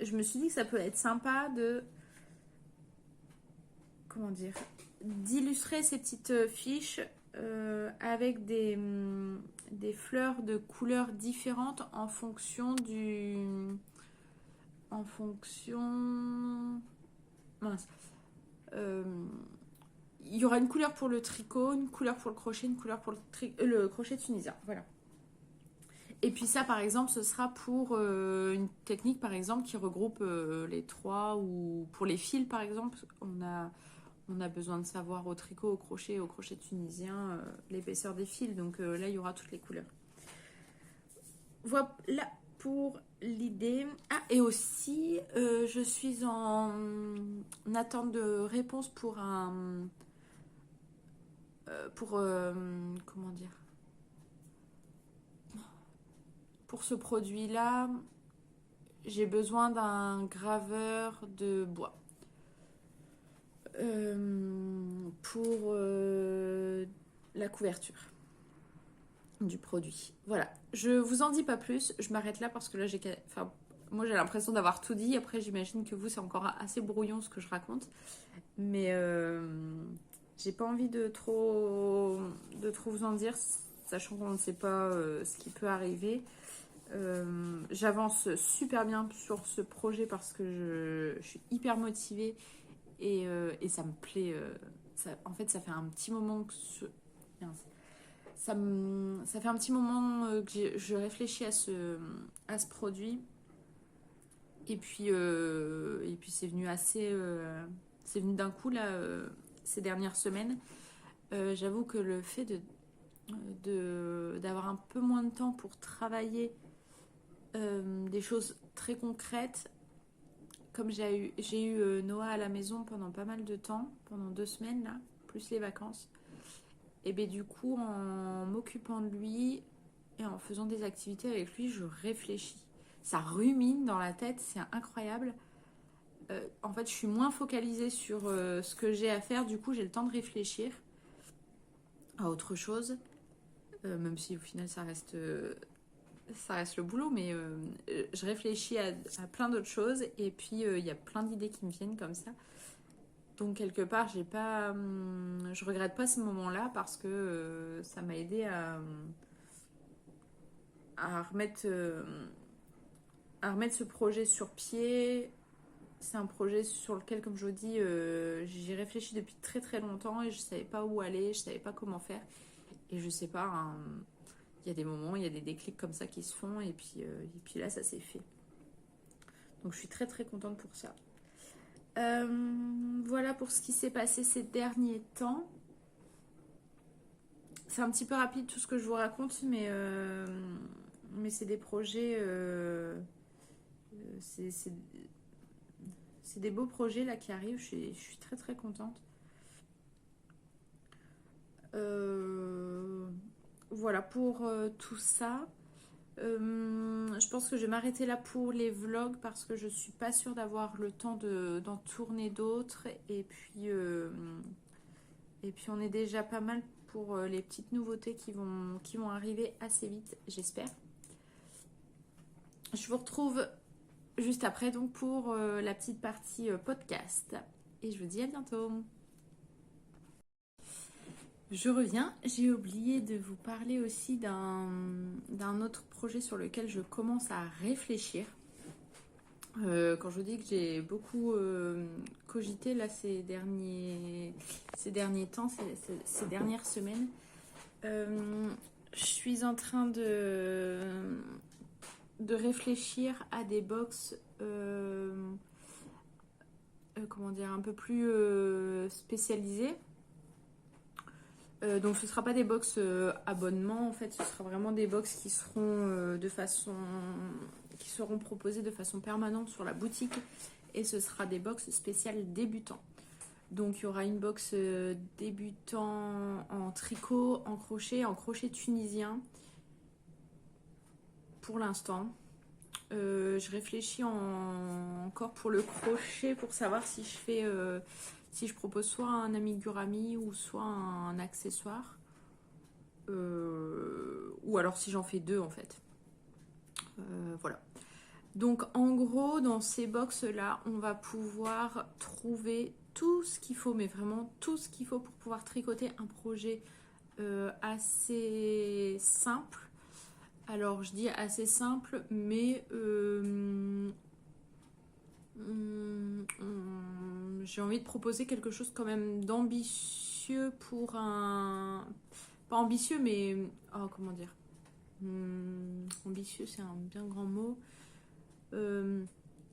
je me suis dit que ça peut être sympa comment dire, d'illustrer ces petites fiches avec des fleurs de couleurs différentes en fonction mince. il y aura une couleur pour le tricot, une couleur pour le crochet, une couleur pour le crochet tunisien. Voilà. Et puis ça, par exemple, ce sera pour une technique, par exemple, qui regroupe les trois, ou pour les fils, par exemple. On a besoin de savoir au tricot, au crochet tunisien, l'épaisseur des fils. Donc là, il y aura toutes les couleurs. Voilà pour l'idée. Ah, et aussi, je suis en attente de réponse pour un... comment dire, pour ce produit-là, j'ai besoin d'un graveur de bois pour la couverture du produit. Voilà, je vous en dis pas plus, je m'arrête là parce que là moi j'ai l'impression d'avoir tout dit. Après j'imagine que vous c'est encore assez brouillon ce que je raconte, mais j'ai pas envie de trop vous en dire, sachant qu'on ne sait pas ce qui peut arriver. J'avance super bien sur ce projet parce que je suis hyper motivée et ça me plaît. En fait, ça fait un petit moment que ça fait un petit moment que je réfléchis à ce produit. Et puis c'est venu c'est venu d'un coup là ces dernières semaines. J'avoue que le fait d'avoir un peu moins de temps pour travailler des choses très concrètes, comme j'ai eu Noah à la maison pendant pas mal de temps, pendant 2 semaines là, plus les vacances, et bien du coup en m'occupant de lui et en faisant des activités avec lui, je réfléchis, ça rumine dans la tête, c'est incroyable. En fait je suis moins focalisée sur ce que j'ai à faire, du coup j'ai le temps de réfléchir à autre chose, même si au final ça reste le boulot, mais je réfléchis à plein d'autres choses, et puis il y a plein d'idées qui me viennent comme ça. Donc quelque part, je regrette pas ce moment-là parce que ça m'a aidé à remettre ce projet sur pied. C'est un projet sur lequel, comme je vous dis, j'y réfléchis depuis très très longtemps et je savais pas où aller, je savais pas comment faire. Et je sais pas, hein, il y a des moments, il y a des déclics comme ça qui se font, et puis là, ça s'est fait. Donc je suis très très contente pour ça. Voilà pour ce qui s'est passé ces derniers temps. C'est un petit peu rapide tout ce que je vous raconte, mais c'est des projets... c'est des beaux projets là qui arrivent, je suis très très contente. Voilà pour tout ça. Je pense que je vais m'arrêter là pour les vlogs parce que je suis pas sûre d'avoir le temps d'en tourner d'autres, et puis on est déjà pas mal pour les petites nouveautés qui vont arriver assez vite, j'espère. Je vous retrouve juste après donc pour la petite partie podcast, et je vous dis à bientôt. Je reviens, j'ai oublié de vous parler aussi d'un autre projet sur lequel je commence à réfléchir. Quand je vous dis que j'ai beaucoup cogité là ces derniers temps, ces dernières semaines, je suis en train de réfléchir à des box comment dire, un peu plus spécialisées. Donc ce ne sera pas des box abonnement, en fait, ce sera vraiment des box qui seront qui seront proposées de façon permanente sur la boutique, et ce sera des box spéciales débutants. Donc il y aura une box débutant en tricot, en crochet tunisien pour l'instant. Je réfléchis encore pour le crochet pour savoir si je propose soit un amigurumi ou soit un accessoire, ou alors si j'en fais deux en fait. Voilà. Donc en gros, dans ces box là, on va pouvoir trouver tout ce qu'il faut, mais vraiment tout ce qu'il faut pour pouvoir tricoter un projet assez simple. Alors je dis assez simple, mais j'ai envie de proposer quelque chose quand même d'ambitieux ambitieux pour un... Pas ambitieux, mais... Oh, comment dire? Ambitieux, c'est un bien grand mot.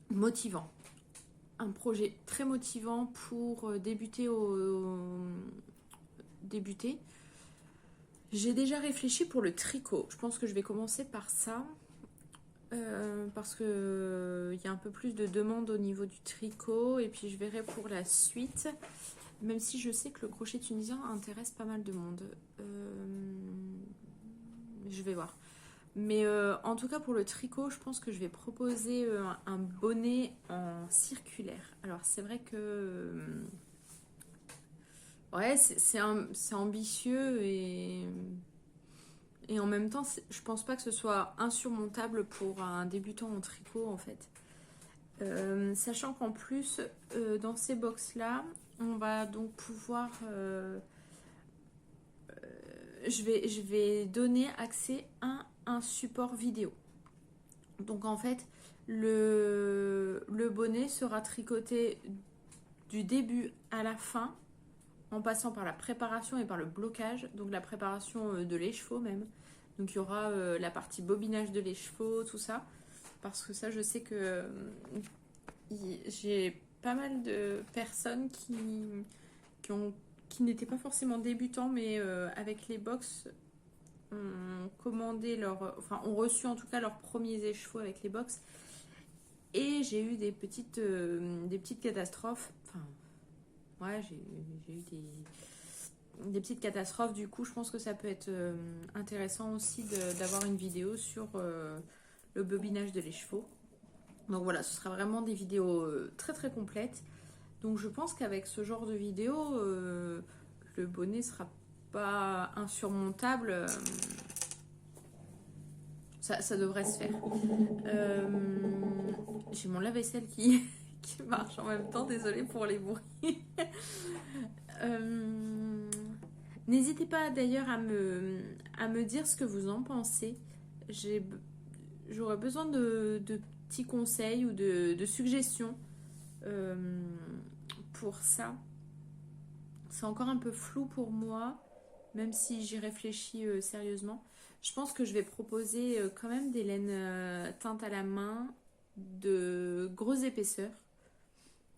Motivant. Un projet très motivant pour débuter. J'ai déjà réfléchi pour le tricot. Je pense que je vais commencer par ça. Parce que il y a un peu plus de demandes au niveau du tricot. Et puis je verrai pour la suite. Même si je sais que le crochet tunisien intéresse pas mal de monde. Je vais voir. Mais en tout cas pour le tricot, je pense que je vais proposer un bonnet en circulaire. Alors c'est vrai que ouais, c'est ambitieux et en même temps, je pense pas que ce soit insurmontable pour un débutant en tricot en fait. Sachant qu'en plus, dans ces box-là, on va donc pouvoir... je vais donner accès à un support vidéo. Donc en fait, le bonnet sera tricoté du début à la fin, en passant par la préparation et par le blocage, donc la préparation de l'écheveau même. Donc il y aura la partie bobinage de l'écheveau, tout ça. Parce que ça, je sais que j'ai pas mal de personnes qui n'étaient pas forcément débutants, mais avec les box, ont reçu en tout cas leurs premiers écheveaux avec les box. Et j'ai eu des petites catastrophes. Enfin, ouais, j'ai eu des petites catastrophes. Du coup, je pense que ça peut être intéressant aussi d'avoir une vidéo sur le bobinage de l'écheveau. Donc voilà, ce sera vraiment des vidéos très très complètes. Donc je pense qu'avec ce genre de vidéo, le bonnet sera pas insurmontable. Ça devrait se faire. J'ai mon lave-vaisselle qui marche en même temps, désolée pour les bruits. N'hésitez pas d'ailleurs à me dire ce que vous en pensez. J'aurais besoin de petits conseils ou de suggestions pour ça. C'est encore un peu flou pour moi, même si j'y réfléchis sérieusement. Je pense que je vais proposer quand même des laines teintes à la main de grosse épaisseur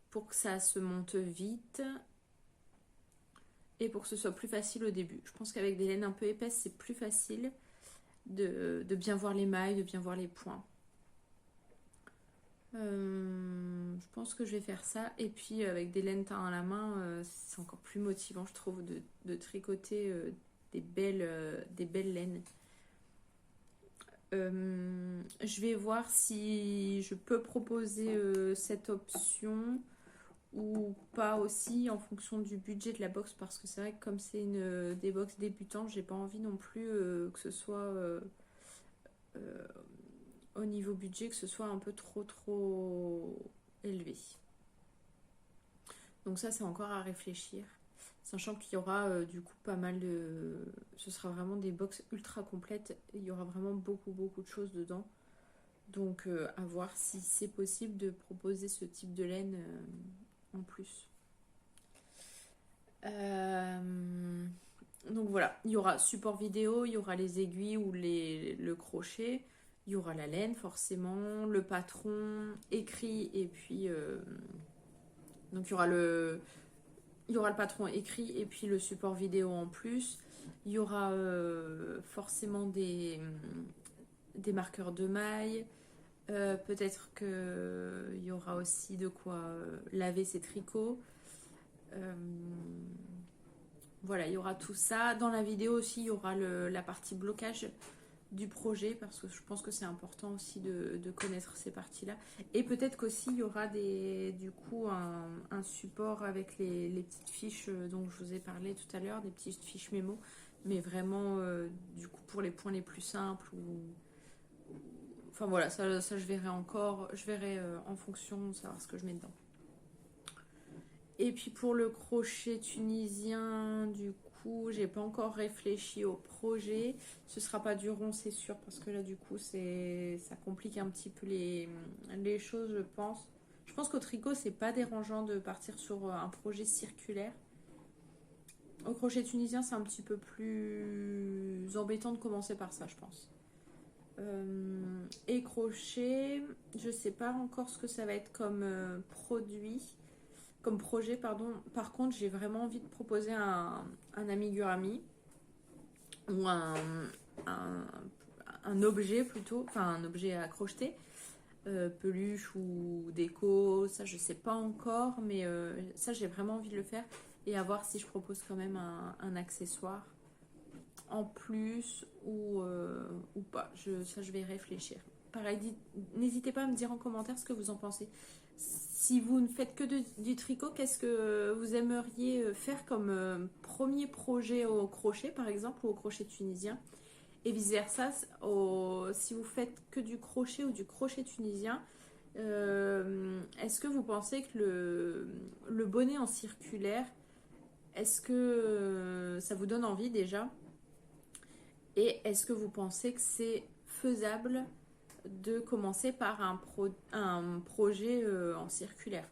pour que ça se monte vite et pour que ce soit plus facile au début. Je pense qu'avec des laines un peu épaisses, c'est plus facile de bien voir les mailles, de bien voir les points. Je pense que je vais faire ça. Et puis avec des laines teintes à la main, c'est encore plus motivant, je trouve, de tricoter des belles laines. Je vais voir si je peux proposer cette option ou pas aussi en fonction du budget de la box, parce que c'est vrai que comme c'est des box débutantes, j'ai pas envie non plus que ce soit au niveau budget, que ce soit un peu trop élevé. Donc ça, c'est encore à réfléchir. Sachant qu'il y aura du coup pas mal de... Ce sera vraiment des box ultra complètes. Il y aura vraiment beaucoup de choses dedans. Donc à voir si c'est possible de proposer ce type de laine en plus. Donc voilà, il y aura support vidéo, il y aura les aiguilles ou le crochet. Il y aura la laine forcément, le patron écrit et puis... donc il y aura le patron écrit et puis le support vidéo en plus. Il y aura forcément des marqueurs de mailles. Peut-être qu'il y aura aussi de quoi laver ses tricots. Voilà, il y aura tout ça. Dans la vidéo aussi, il y aura la partie blocage du projet, parce que je pense que c'est important aussi de connaître ces parties-là. Et peut-être qu'aussi il y aura du coup un support avec les petites fiches dont je vous ai parlé tout à l'heure, des petites fiches mémo, mais vraiment du coup pour les points les plus simples. Enfin voilà, ça je verrai encore, en fonction de savoir ce que je mets dedans. Et puis pour le crochet tunisien, du coup, j'ai pas encore réfléchi au projet. Ce sera pas du rond, c'est sûr, parce que là, du coup, ça complique un petit peu les choses, je pense. Je pense qu'au tricot, c'est pas dérangeant de partir sur un projet circulaire. au crochet tunisien, c'est un petit peu plus embêtant de commencer par ça, je pense. Et crochet, je sais pas encore ce que ça va être comme comme projet, pardon. Par contre, j'ai vraiment envie de proposer un amigurumi ou un, un objet plutôt, enfin un objet à crocheter, peluche ou déco, ça je sais pas encore, mais ça j'ai vraiment envie de le faire et à voir si je propose quand même un accessoire en plus ou pas. Ça je vais réfléchir. Pareil, n'hésitez pas à me dire en commentaire ce que vous en pensez. Si vous ne faites que du tricot, qu'est-ce que vous aimeriez faire comme premier projet au crochet par exemple ou au crochet tunisien? Et vice versa, si vous faites que du crochet ou du crochet tunisien, est-ce que vous pensez que le bonnet en circulaire, est-ce que ça vous donne envie déjà? Et est-ce que vous pensez que c'est faisable de commencer par un projet en circulaire?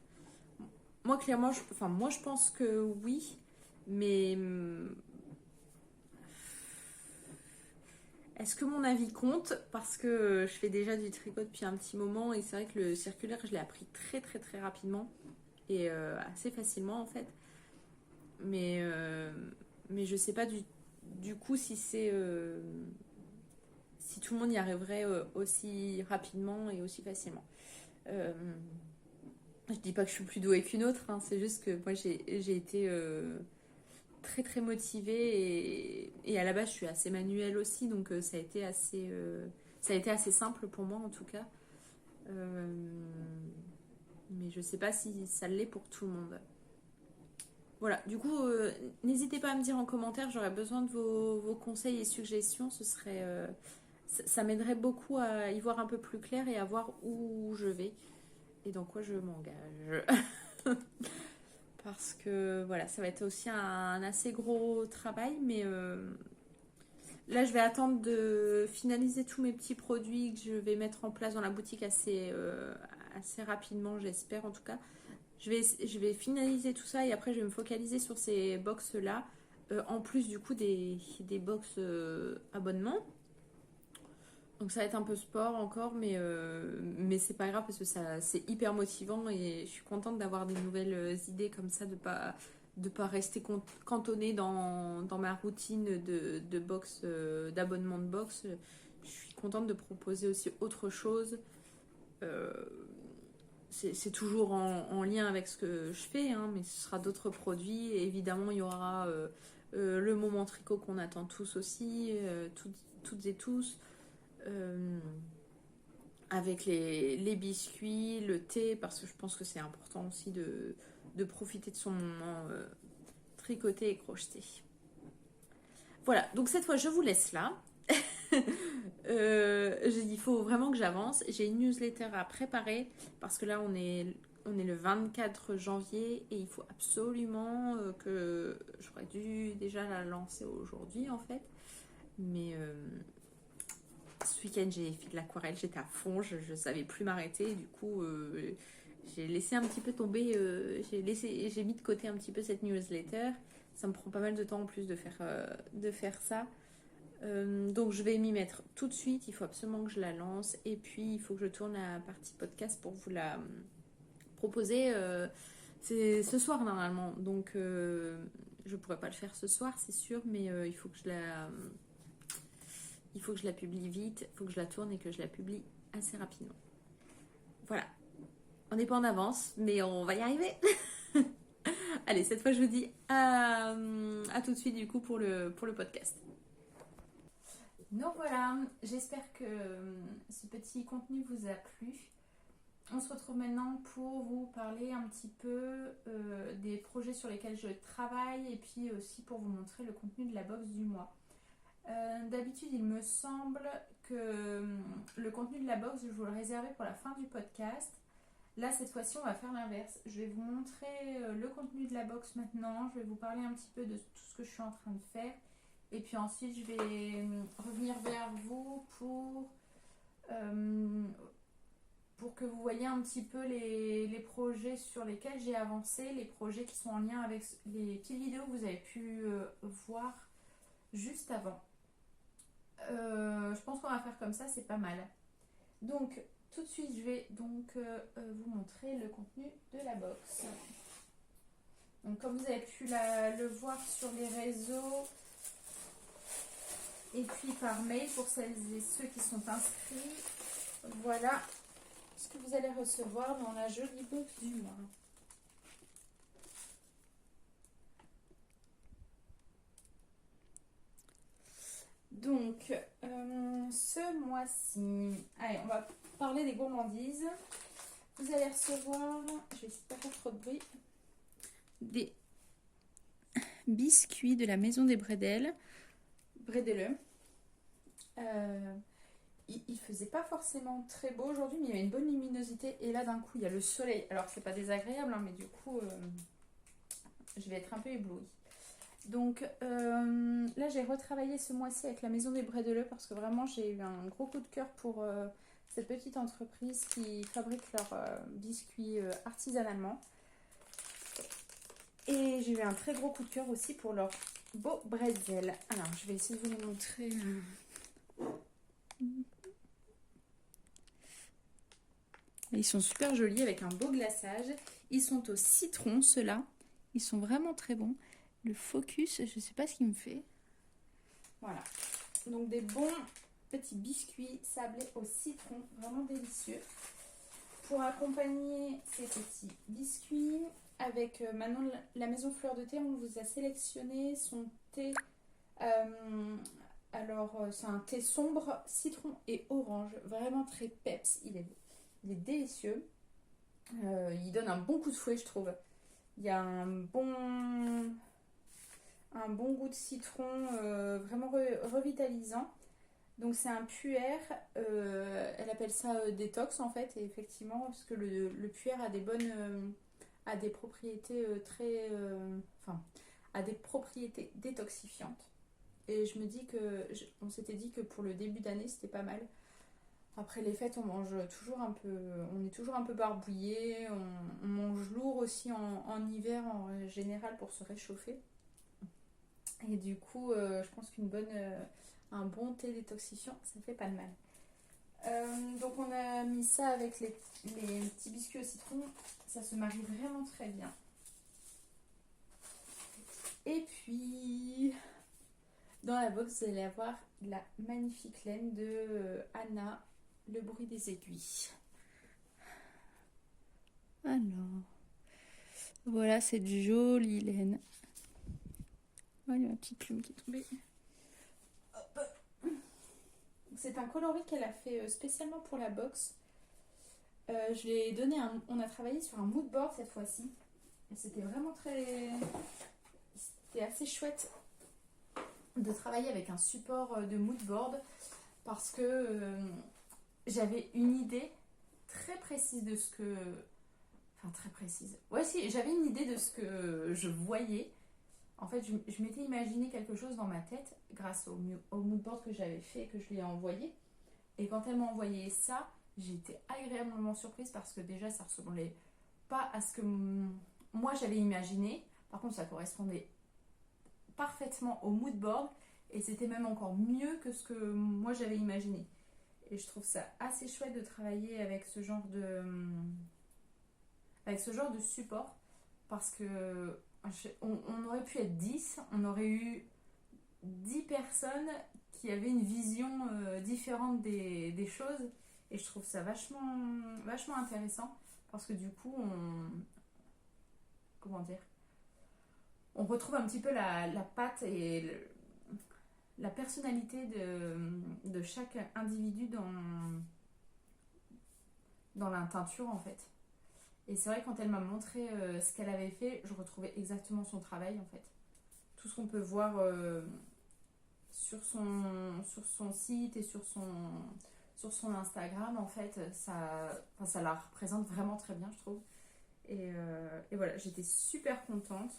Moi, clairement, moi, je pense que oui, mais est-ce que mon avis compte? Parce que je fais déjà du tricot depuis un petit moment et c'est vrai que le circulaire, je l'ai appris très très très rapidement et assez facilement en fait. Mais, euh, mais je sais pas du coup si si tout le monde y arriverait aussi rapidement et aussi facilement. Euh, je dis pas que je suis plus douée qu'une autre, hein, c'est juste que moi j'ai été très très motivée et à la base je suis assez manuelle aussi donc ça a été assez simple pour moi en tout cas. Euh, mais je sais pas si ça l'est pour tout le monde. Voilà, du coup, n'hésitez pas à me dire en commentaire, j'aurais besoin de vos conseils et suggestions, ça m'aiderait beaucoup à y voir un peu plus clair et à voir où je vais et dans quoi je m'engage. Parce que voilà, ça va être aussi un assez gros travail, mais là je vais attendre de finaliser tous mes petits produits que je vais mettre en place dans la boutique assez rapidement, j'espère en tout cas. Je vais finaliser tout ça et après je vais me focaliser sur ces box là, en plus du coup des box abonnements. Donc ça va être un peu sport encore, mais c'est pas grave parce que c'est hyper motivant et je suis contente d'avoir des nouvelles idées comme ça, de pas rester cantonnée dans ma routine de box, d'abonnement de box. Je suis contente de proposer aussi autre chose. Euh, c'est toujours en lien avec ce que je fais, hein, mais ce sera d'autres produits. Et évidemment, il y aura le moment tricot qu'on attend tous aussi, toutes et tous. Euh, avec les biscuits, le thé, parce que je pense que c'est important aussi de profiter de son moment tricoté et crocheté. Voilà, donc cette fois je vous laisse là. Il faut vraiment que j'avance. J'ai une newsletter à préparer parce que là on est le 24 janvier et il faut absolument que j'aurais dû déjà la lancer aujourd'hui en fait. Mais ce week-end j'ai fait de l'aquarelle, j'étais à fond, je ne savais plus m'arrêter. Du coup j'ai laissé un petit peu tomber, j'ai mis de côté un petit peu cette newsletter. Ça me prend pas mal de temps en plus de faire ça. Donc je vais m'y mettre tout de suite, il faut absolument que je la lance et puis il faut que je tourne la partie podcast pour vous la proposer. C'est ce soir normalement, donc je pourrais pas le faire ce soir c'est sûr, mais il faut que je la publie vite, il faut que je la tourne et que je la publie assez rapidement. Voilà, on n'est pas en avance, mais on va y arriver. Allez, cette fois je vous dis à tout de suite du coup pour le podcast. Donc voilà, j'espère que ce petit contenu vous a plu. On se retrouve maintenant pour vous parler un petit peu des projets sur lesquels je travaille et puis aussi pour vous montrer le contenu de la box du mois. D'habitude, il me semble que le contenu de la box, je vous le réservais pour la fin du podcast. Là, cette fois-ci, on va faire l'inverse. Je vais vous montrer le contenu de la box maintenant. Je vais vous parler un petit peu de tout ce que je suis en train de faire. Et puis ensuite, je vais revenir vers vous pour que vous voyez un petit peu les projets sur lesquels j'ai avancé, les projets qui sont en lien avec les petites vidéos que vous avez pu voir juste avant. Je pense qu'on va faire comme ça, c'est pas mal. Donc tout de suite je vais donc vous montrer le contenu de la box. Donc comme vous avez pu le voir sur les réseaux et puis par mail pour celles et ceux qui sont inscrits, voilà ce que vous allez recevoir dans la jolie box du mois. Donc ce mois-ci, allez, on va parler des gourmandises. Vous allez recevoir, je vais essayer de pas faire trop de bruit, des biscuits de la maison des Bredel. Bredele. Il faisait pas forcément très beau aujourd'hui, mais il y avait une bonne luminosité. Et là, d'un coup, il y a le soleil. Alors, c'est pas désagréable, hein, mais du coup, je vais être un peu éblouie. Donc, là, j'ai retravaillé ce mois-ci avec la maison des Bredele parce que vraiment, j'ai eu un gros coup de cœur pour cette petite entreprise qui fabrique leurs biscuits artisanalement. Et j'ai eu un très gros coup de cœur aussi pour leurs beaux bretzels. Alors, je vais essayer de vous les montrer. Ils sont super jolis avec un beau glaçage. Ils sont au citron, ceux-là. Ils sont vraiment très bons. Le focus, je ne sais pas ce qu'il me fait. Voilà. Donc des bons petits biscuits sablés au citron. Vraiment délicieux. Pour accompagner ces petits biscuits, avec Manon, la maison Fleur de Thé, on vous a sélectionné son thé. Alors, c'est un thé sombre, citron et orange. Vraiment très peps. Il est délicieux. Il donne un bon coup de fouet, je trouve. Il y a un bon goût de citron, vraiment revitalisant. Donc c'est un puer, elle appelle ça détox en fait, et effectivement, parce que le puer a a des propriétés a des propriétés détoxifiantes. Et je me dis on s'était dit que pour le début d'année, c'était pas mal. Après les fêtes, on est toujours un peu barbouillé, on mange lourd aussi en hiver en général pour se réchauffer. Et du coup, je pense un bon thé détoxifiant, ça fait pas de mal. Donc on a mis ça avec les petits biscuits au citron, ça se marie vraiment très bien. Et puis, dans la box, vous allez avoir la magnifique laine de Anna, le bruit des aiguilles. Alors, voilà cette jolie laine. Oh, il y a une petite plume qui est tombée. C'est un coloris qu'elle a fait spécialement pour la box. Je lui ai donné on a travaillé sur un mood board cette fois-ci. Et c'était vraiment c'était assez chouette de travailler avec un support de mood board parce que j'avais une idée très précise de ce que... Enfin, très précise. Ouais, si, j'avais une idée de ce que je voyais. En fait, je m'étais imaginé quelque chose dans ma tête grâce au mood board que j'avais fait et que je lui ai envoyé. Et quand elle m'a envoyé ça, j'ai été agréablement surprise parce que déjà, ça ressemblait pas à ce que moi j'avais imaginé. Par contre, ça correspondait parfaitement au mood board et c'était même encore mieux que ce que moi j'avais imaginé. Et je trouve ça assez chouette de travailler avec ce genre de support parce que on aurait pu être 10, on aurait eu 10 personnes qui avaient une vision différente des choses et je trouve ça vachement intéressant parce que du coup on retrouve un petit peu la patte et la personnalité de chaque individu dans la teinture en fait. Et c'est vrai, quand elle m'a montré ce qu'elle avait fait, je retrouvais exactement son travail en fait. Tout ce qu'on peut voir sur son site et sur son Instagram, en fait, ça la représente vraiment très bien, je trouve. Et voilà, j'étais super contente.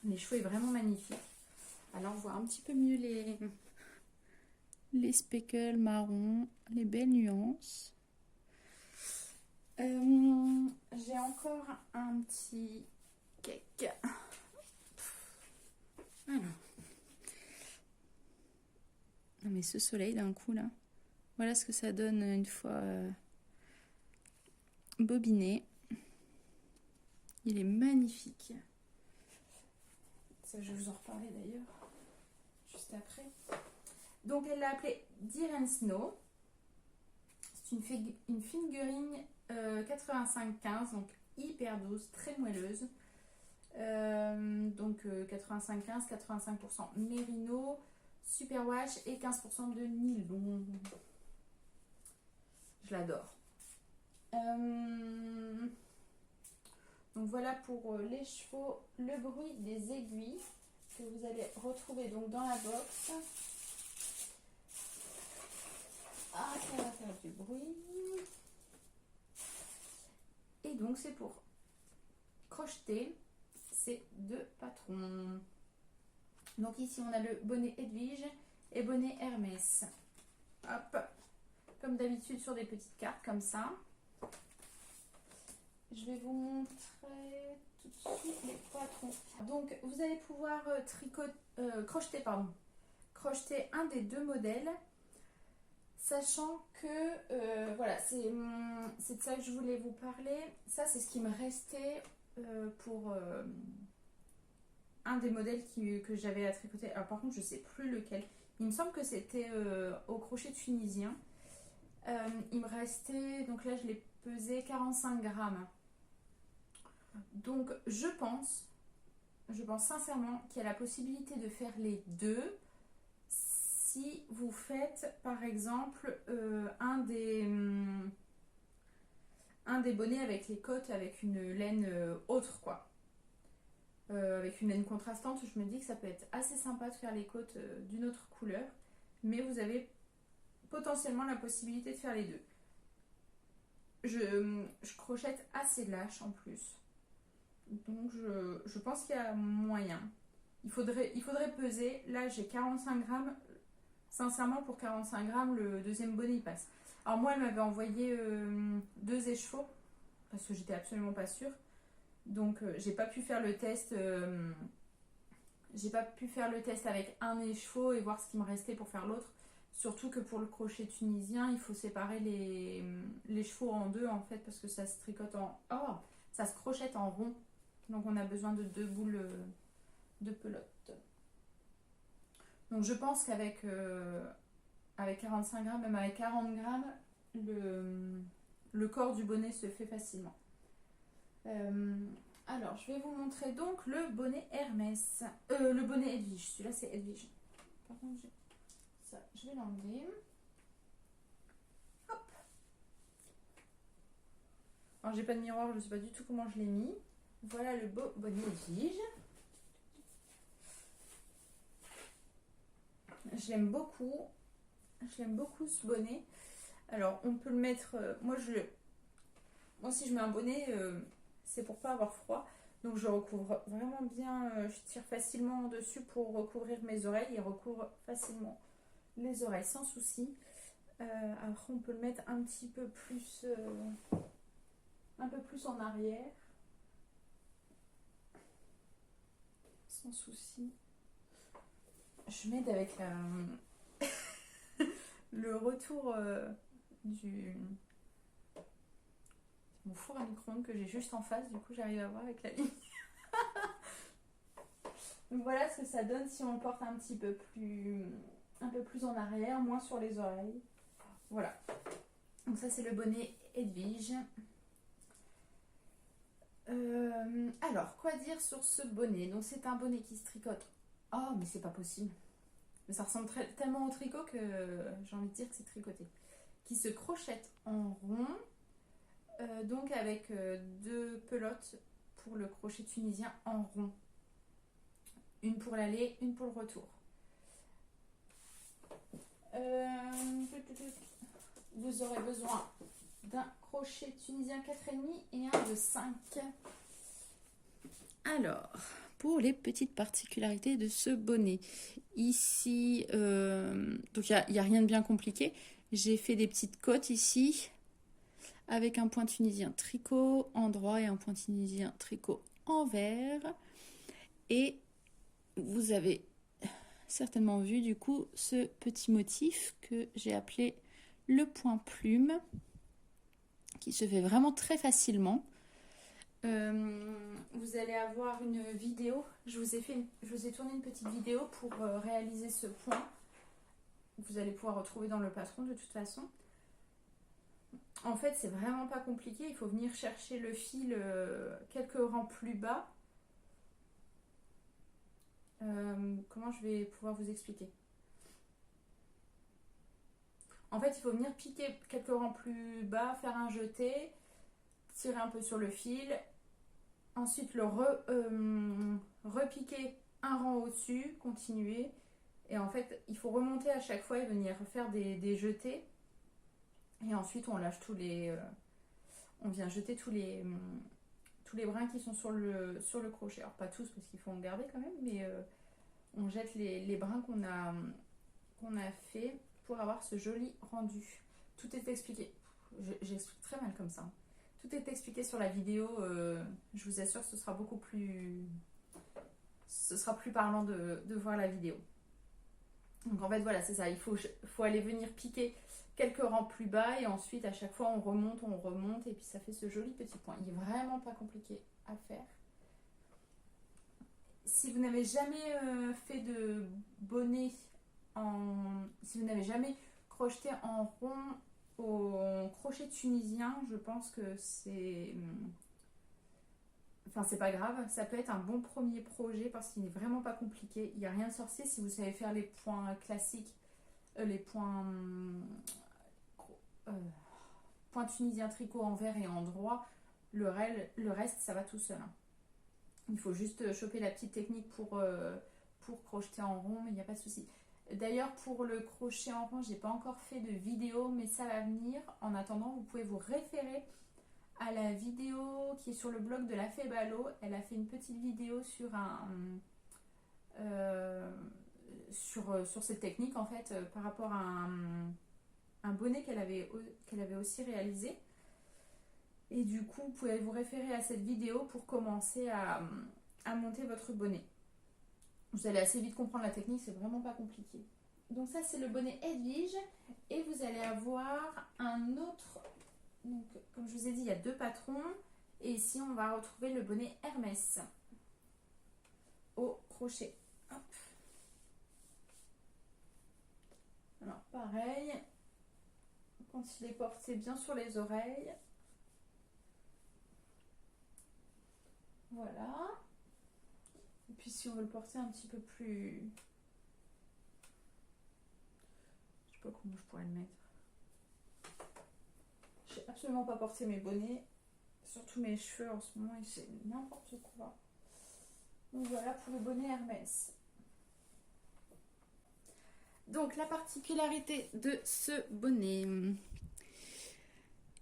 Les cheveux est vraiment magnifique. Alors, on voit un petit peu mieux les speckles marron, les belles nuances. J'ai encore un petit cake. Alors. Non mais ce soleil d'un coup là, voilà ce que ça donne une fois bobiné. Il est magnifique. Ça je vais vous en reparler d'ailleurs juste après. Donc elle l'a appelé Deer and Snow. C'est une figurine 85-15, donc hyper douce, très moelleuse. Donc 85-15, 85% mérino, superwash et 15% de nylon. Je l'adore. Donc voilà pour les chevaux, le bruit des aiguilles que vous allez retrouver donc dans la box. Ah, ça va faire du bruit. Et donc c'est pour crocheter ces deux patrons. Donc ici on a le bonnet Edwige et bonnet Hermès. Hop, comme d'habitude sur des petites cartes comme ça. Je vais vous montrer tout de suite les patrons. Donc vous allez pouvoir crocheter un des deux modèles, sachant que voilà, c'est de ça que je voulais vous parler. Ça c'est ce qui me restait pour un des modèles que j'avais à tricoter. Alors par contre je sais plus lequel. Il me semble que c'était au crochet tunisien. Il me restait, donc là je l'ai pesé 45 grammes. Donc je pense sincèrement qu'il y a la possibilité de faire les deux si vous faites par exemple un des bonnets avec les côtes avec une laine autre quoi. Avec une laine contrastante, je me dis que ça peut être assez sympa de faire les côtes d'une autre couleur, mais vous avez potentiellement la possibilité de faire les deux. Je crochette assez lâche en plus. Donc je pense qu'il y a moyen. Il faudrait peser. Là j'ai 45 grammes. Sincèrement pour 45 grammes le deuxième bonnet il passe. Alors moi elle m'avait envoyé 2 écheveaux parce que j'étais absolument pas sûre. Donc j'ai pas pu faire le test. Avec un écheveau et voir ce qui me restait pour faire l'autre. Surtout que pour le crochet tunisien il faut séparer les chevaux en deux en fait parce que ça se tricote ça se crochette en rond. Donc on a besoin de 2 boules de pelote. Donc je pense qu'avec avec 45 grammes, même avec 40 grammes, le corps du bonnet se fait facilement. Alors je vais vous montrer donc le bonnet Hermès. Le bonnet Edwige. Celui-là c'est Edwige. Par contre ça, je vais l'enlever. Hop. Alors j'ai pas de miroir, je ne sais pas du tout comment je l'ai mis. Voilà le beau bonnet Edwige. Je l'aime beaucoup. J'aime beaucoup ce bonnet. Alors on peut le mettre. Moi si je mets un bonnet, c'est pour pas avoir froid. Donc je recouvre vraiment bien. Je tire facilement dessus pour recouvrir mes oreilles. Il recouvre facilement les oreilles sans souci. Après on peut le mettre un petit peu plus en arrière. Sans souci. Je m'aide avec le retour mon four à micro-ondes que j'ai juste en face. Du coup, j'arrive à voir avec la ligne. Donc voilà ce que ça donne si on le porte un peu plus en arrière, moins sur les oreilles. Voilà. Donc ça, c'est le bonnet Edwige. Alors, quoi dire sur ce bonnet? Donc c'est un bonnet qui se tricote. Oh, mais c'est pas possible. Mais ça ressemble tellement au tricot que j'ai envie de dire que c'est tricoté. Qui se crochette en rond. Donc avec 2 pelotes pour le crochet tunisien en rond. Une pour l'aller, une pour le retour. Vous aurez besoin d'un crochet tunisien 4,5 et un de 5. Alors, pour les petites particularités de ce bonnet. Ici, donc il n'y a rien de bien compliqué. J'ai fait des petites côtes ici avec un point tunisien tricot endroit et un point tunisien tricot envers. Et vous avez certainement vu du coup ce petit motif que j'ai appelé le point plume, qui se fait vraiment très facilement. Vous allez avoir une vidéo, je vous ai tourné une petite vidéo pour réaliser ce point. Vous allez pouvoir retrouver dans le patron de toute façon. En fait, c'est vraiment pas compliqué, il faut venir chercher le fil quelques rangs plus bas. Comment je vais pouvoir vous expliquer? En fait, il faut venir piquer quelques rangs plus bas, faire un jeté, tirer un peu sur le fil, ensuite le repiquer un rang au-dessus, continuer. Et en fait, il faut remonter à chaque fois et venir faire des jetés. Et ensuite, on lâche on vient jeter tous les brins qui sont sur le crochet. Alors, pas tous parce qu'il faut en garder quand même, mais on jette les brins qu'on a fait pour avoir ce joli rendu. Tout est expliqué. J'explique très mal comme ça. Tout est expliqué sur la vidéo. Je vous assure, ce sera plus parlant de voir la vidéo. Donc en fait, voilà, c'est ça. Il faut aller venir piquer quelques rangs plus bas et ensuite, à chaque fois, on remonte et puis ça fait ce joli petit point. Il n'est vraiment pas compliqué à faire. Si vous n'avez jamais fait de bonnet si vous n'avez jamais crocheté en rond au crochet tunisien, je pense que c'est pas grave, ça peut être un bon premier projet parce qu'il n'est vraiment pas compliqué, il n'y a rien de sorcier si vous savez faire les points classiques, les points tunisien tricot envers et endroit, le reste ça va tout seul. Il faut juste choper la petite technique pour crocheter en rond, mais il n'y a pas de souci. D'ailleurs, pour le crochet en rond, j'ai pas encore fait de vidéo, mais ça va venir. En attendant, vous pouvez vous référer à la vidéo qui est sur le blog de la Fée Ballot. Elle a fait une petite vidéo sur sur cette technique en fait, par rapport à un bonnet qu'elle avait aussi réalisé. Et du coup, vous pouvez vous référer à cette vidéo pour commencer à monter votre bonnet. Vous allez assez vite comprendre la technique, c'est vraiment pas compliqué. Donc ça, c'est le bonnet Edwige. Et vous allez avoir un autre... Donc, comme je vous ai dit, il y a 2 patrons. Et ici, on va retrouver le bonnet Hermès au crochet. Hop. Alors, pareil. Quand il est porté bien sur les oreilles. Voilà. Et puis si on veut le porter un petit peu plus... Je sais pas comment je pourrais le mettre. Je sais absolument pas porter mes bonnets. Surtout mes cheveux en ce moment, c'est n'importe quoi. Donc voilà pour le bonnet Hermès. Donc la particularité de ce bonnet.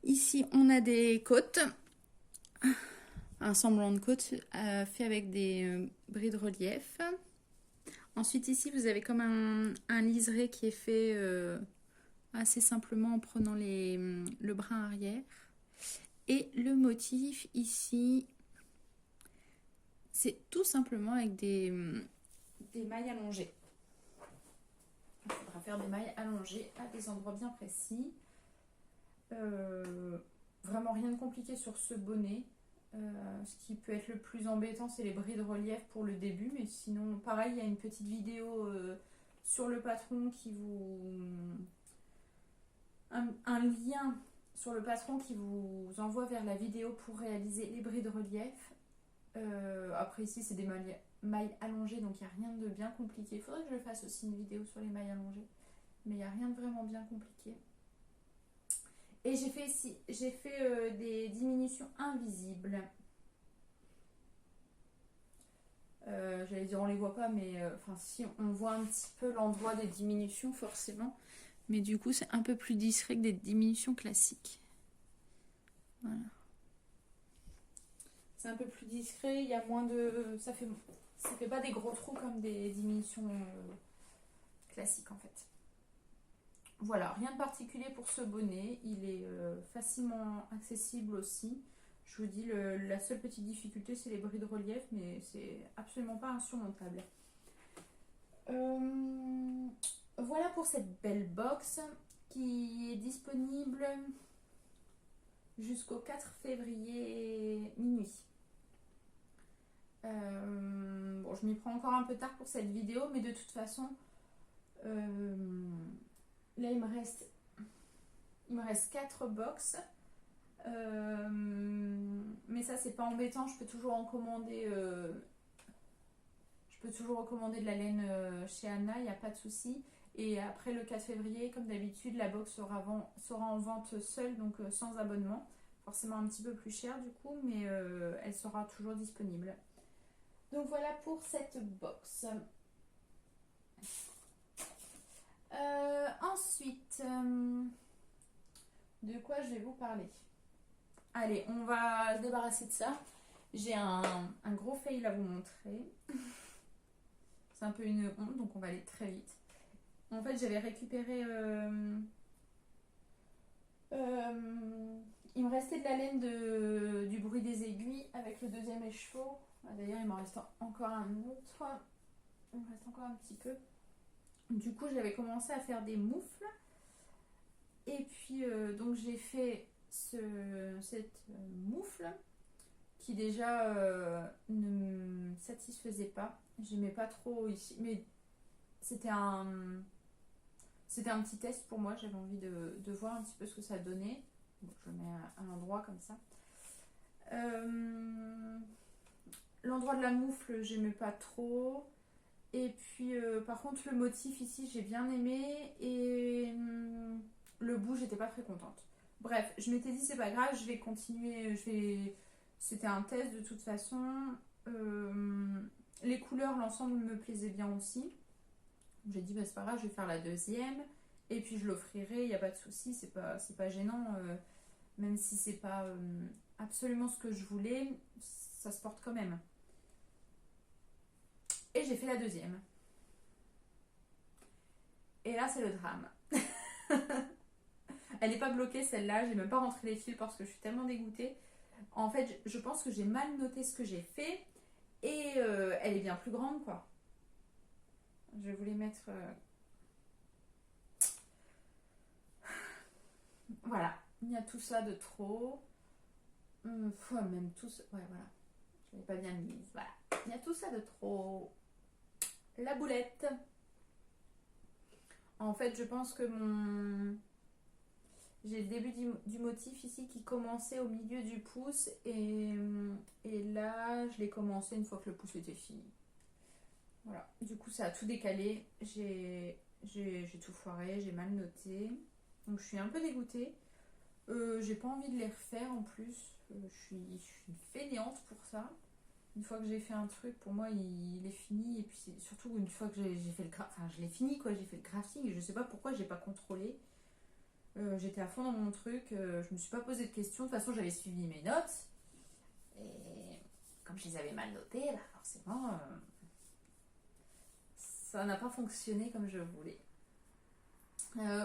Ici on a des côtes. Un semblant de côte fait avec des bris de relief. Ensuite ici vous avez comme un liseré qui est fait assez simplement en prenant le brin arrière. Et le motif ici, c'est tout simplement avec des mailles allongées. Il faudra faire des mailles allongées à des endroits bien précis. Vraiment rien de compliqué sur ce bonnet. Ce qui peut être le plus embêtant, c'est les bris de relief pour le début, mais sinon pareil, il y a une petite vidéo sur le patron qui un lien sur le patron qui vous envoie vers la vidéo pour réaliser les bris de relief. Après ici c'est des mailles allongées, donc il n'y a rien de bien compliqué. Il faudrait que je fasse aussi une vidéo sur les mailles allongées, mais il n'y a rien de vraiment bien compliqué. Et j'ai fait des diminutions invisibles. J'allais dire on les voit pas, mais si on voit un petit peu l'endroit des diminutions forcément. Mais du coup c'est un peu plus discret que des diminutions classiques. Voilà. C'est un peu plus discret, il y a moins de... Ça fait pas des gros trous comme des diminutions classiques en fait. Voilà, rien de particulier pour ce bonnet. Il est facilement accessible aussi. Je vous dis, la seule petite difficulté, c'est les bris de relief, mais c'est absolument pas insurmontable. Voilà pour cette belle box qui est disponible jusqu'au 4 février minuit. Bon, je m'y prends encore un peu tard pour cette vidéo, mais de toute façon, là il me reste 4 box. Mais ça c'est pas embêtant, je peux toujours en commander recommander de la laine chez Anna, il n'y a pas de souci. Et après le 4 février, comme d'habitude, la box sera en vente seule, donc sans abonnement. Forcément un petit peu plus cher du coup, mais elle sera toujours disponible. Donc voilà pour cette box. Ensuite, de quoi je vais vous parler? Allez, on va se débarrasser de ça. J'ai un gros fail à vous montrer. C'est un peu une honte, donc on va aller très vite. En fait, j'avais récupéré... il me restait de la laine du bruit des aiguilles avec le deuxième écheveau. D'ailleurs, il m'en reste encore un autre. Il me reste encore un petit peu. Du coup, j'avais commencé à faire des moufles. Et puis, donc j'ai fait cette moufle qui déjà ne me satisfaisait pas. J'aimais pas trop ici, mais c'était un petit test pour moi. J'avais envie de voir un petit peu ce que ça donnait. Bon, je mets à l'endroit comme ça. L'endroit de la moufle, j'aimais pas trop. Et puis, par contre, le motif ici, j'ai bien aimé. Et le bout, j'étais pas très contente. Bref, je m'étais dit, c'est pas grave, je vais continuer. C'était un test de toute façon. Les couleurs, l'ensemble me plaisait bien aussi. J'ai dit, bah, c'est pas grave, je vais faire la deuxième. Et puis, je l'offrirai, il n'y a pas de souci, c'est pas gênant. Même si c'est pas absolument ce que je voulais, ça se porte quand même. Et j'ai fait la deuxième. Et là, c'est le drame. Elle n'est pas bloquée celle-là, j'ai même pas rentré les fils parce que je suis tellement dégoûtée. En fait, je pense que j'ai mal noté ce que j'ai fait et elle est bien plus grande quoi. Je vais vous les mettre. Voilà, il y a tout ça de trop. Même tout ça. Ouais, voilà. Je l'avais pas bien mise. Voilà, il y a tout ça de trop. La boulette. En fait, je pense que j'ai le début du motif ici qui commençait au milieu du pouce et là, je l'ai commencé une fois que le pouce était fini. Voilà, du coup, ça a tout décalé. J'ai tout foiré, j'ai mal noté. Donc, je suis un peu dégoûtée. J'ai pas envie de les refaire en plus. Je suis une fainéante pour ça. Une fois que j'ai fait un truc, pour moi, il est fini. Et puis, c'est surtout une fois que j'ai fait le graphique. Enfin, je l'ai fini, quoi. J'ai fait le graphique et je sais pas pourquoi j'ai pas contrôlé. J'étais à fond dans mon truc. Je me suis pas posé de questions. De toute façon, j'avais suivi mes notes. Et comme je les avais mal notées, bah forcément, ça n'a pas fonctionné comme je voulais.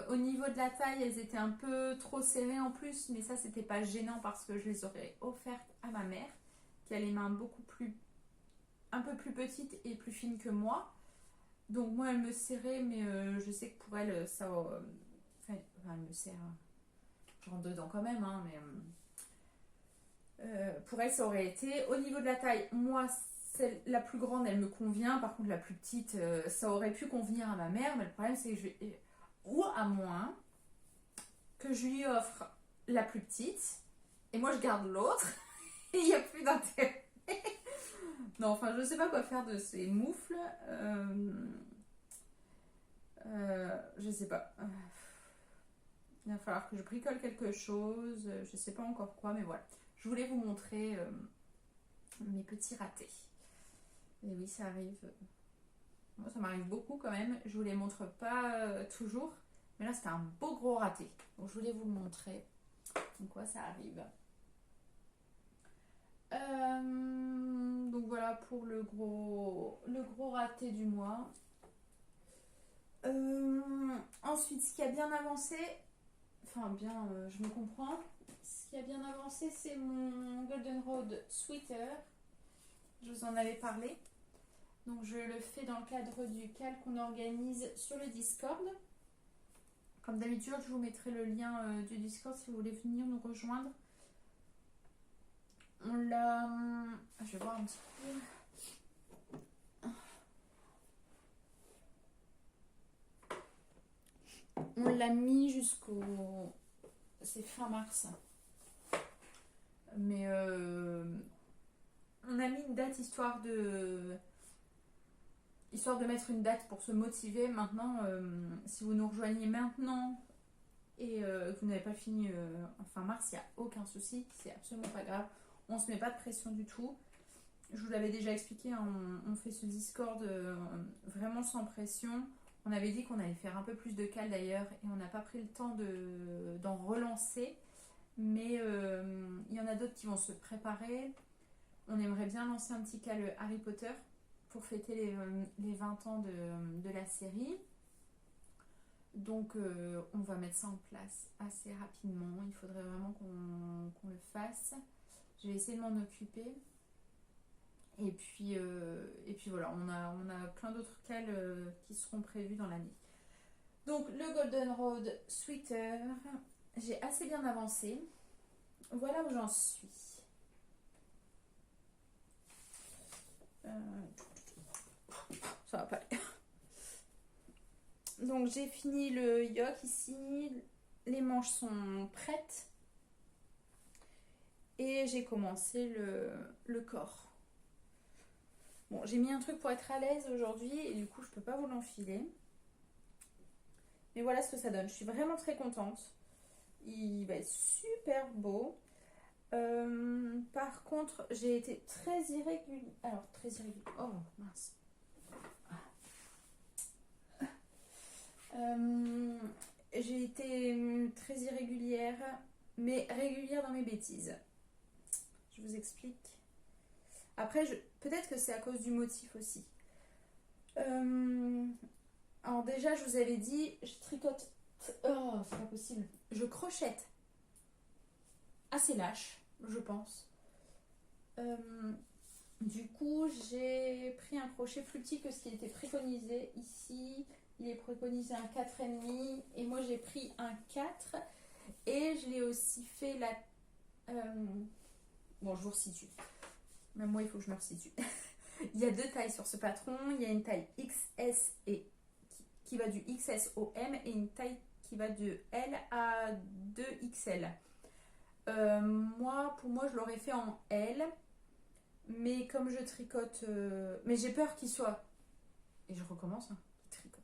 Au niveau de la taille, elles étaient un peu trop serrées en plus. Mais ça, c'était pas gênant parce que je les aurais offertes à ma mère, qui a les mains un peu plus petites et plus fines que moi. Donc moi elle me serrait, mais je sais que pour elle ça elle me serre, je rentre dedans quand même hein, mais pour elle ça aurait été au niveau de la taille. Moi la plus grande elle me convient, par contre la plus petite ça aurait pu convenir à ma mère, mais le problème c'est que ou à moins que je lui offre la plus petite et moi je garde l'autre et il n'y a plus d'intérêt. Non, enfin, je sais pas quoi faire de ces moufles. Je sais pas. Il va falloir que je bricole quelque chose. Je sais pas encore quoi, mais voilà. Je voulais vous montrer mes petits ratés. Et oui, ça arrive. Moi, ça m'arrive beaucoup quand même. Je vous les montre pas toujours. Mais là, c'était un beau gros raté. Donc, je voulais vous le montrer. Donc, quoi, ça arrive. Donc voilà pour le gros raté du mois. Ensuite, ce qui a bien avancé, enfin bien, je me comprends. Ce qui a bien avancé, c'est mon Golden Road Sweater. Je vous en avais parlé. Donc je le fais dans le cadre du cal qu'on organise sur le Discord. Comme d'habitude, je vous mettrai le lien du Discord si vous voulez venir nous rejoindre. On l'a... Je vais voir un petit peu. On l'a mis jusqu'au... C'est fin mars. Mais on a mis une date histoire de mettre une date pour se motiver. Maintenant, si vous nous rejoignez maintenant et que vous n'avez pas fini en fin mars, il n'y a aucun souci, c'est absolument pas grave. On se met pas de pression du tout. Je vous l'avais déjà expliqué, hein, on fait ce Discord vraiment sans pression. On avait dit qu'on allait faire un peu plus de cales d'ailleurs et on n'a pas pris le temps d'en relancer. Mais il y en a d'autres qui vont se préparer. On aimerait bien lancer un petit cal Harry Potter pour fêter les 20 ans de la série. Donc on va mettre ça en place assez rapidement. Il faudrait vraiment qu'on le fasse. Je vais essayer de m'en occuper. Et puis voilà, on a plein d'autres cals qui seront prévus dans l'année. Donc le Golden Road Sweater, j'ai assez bien avancé. Voilà où j'en suis. Ça va pas aller. Donc j'ai fini le yoke ici. Les manches sont prêtes. Et j'ai commencé le corps. Bon, j'ai mis un truc pour être à l'aise aujourd'hui et du coup je peux pas vous l'enfiler. Mais voilà ce que ça donne. Je suis vraiment très contente. Il va être super beau. Par contre, j'ai été très irrégulière. Alors, très irrégulière. Oh, mince. J'ai été très irrégulière, mais régulière dans mes bêtises. Je vous explique. Après, peut-être que c'est à cause du motif aussi. Alors déjà, je vous avais dit, je tricote. Oh, c'est pas possible. Je crochette. Assez lâche, je pense. Du coup, j'ai pris un crochet plus petit que ce qui était préconisé ici. Il est préconisé un 4,5 et moi j'ai pris un 4 et je l'ai aussi fait la... Bon, je vous resitue. Même moi, il faut que je me resitue. Il y a deux tailles sur ce patron. Il y a une taille XS et qui va du XS au M et une taille qui va de L à 2XL. Pour moi, je l'aurais fait en L. Mais comme je tricote... Mais j'ai peur qu'il soit... Et je recommence, hein, qu'il tricote.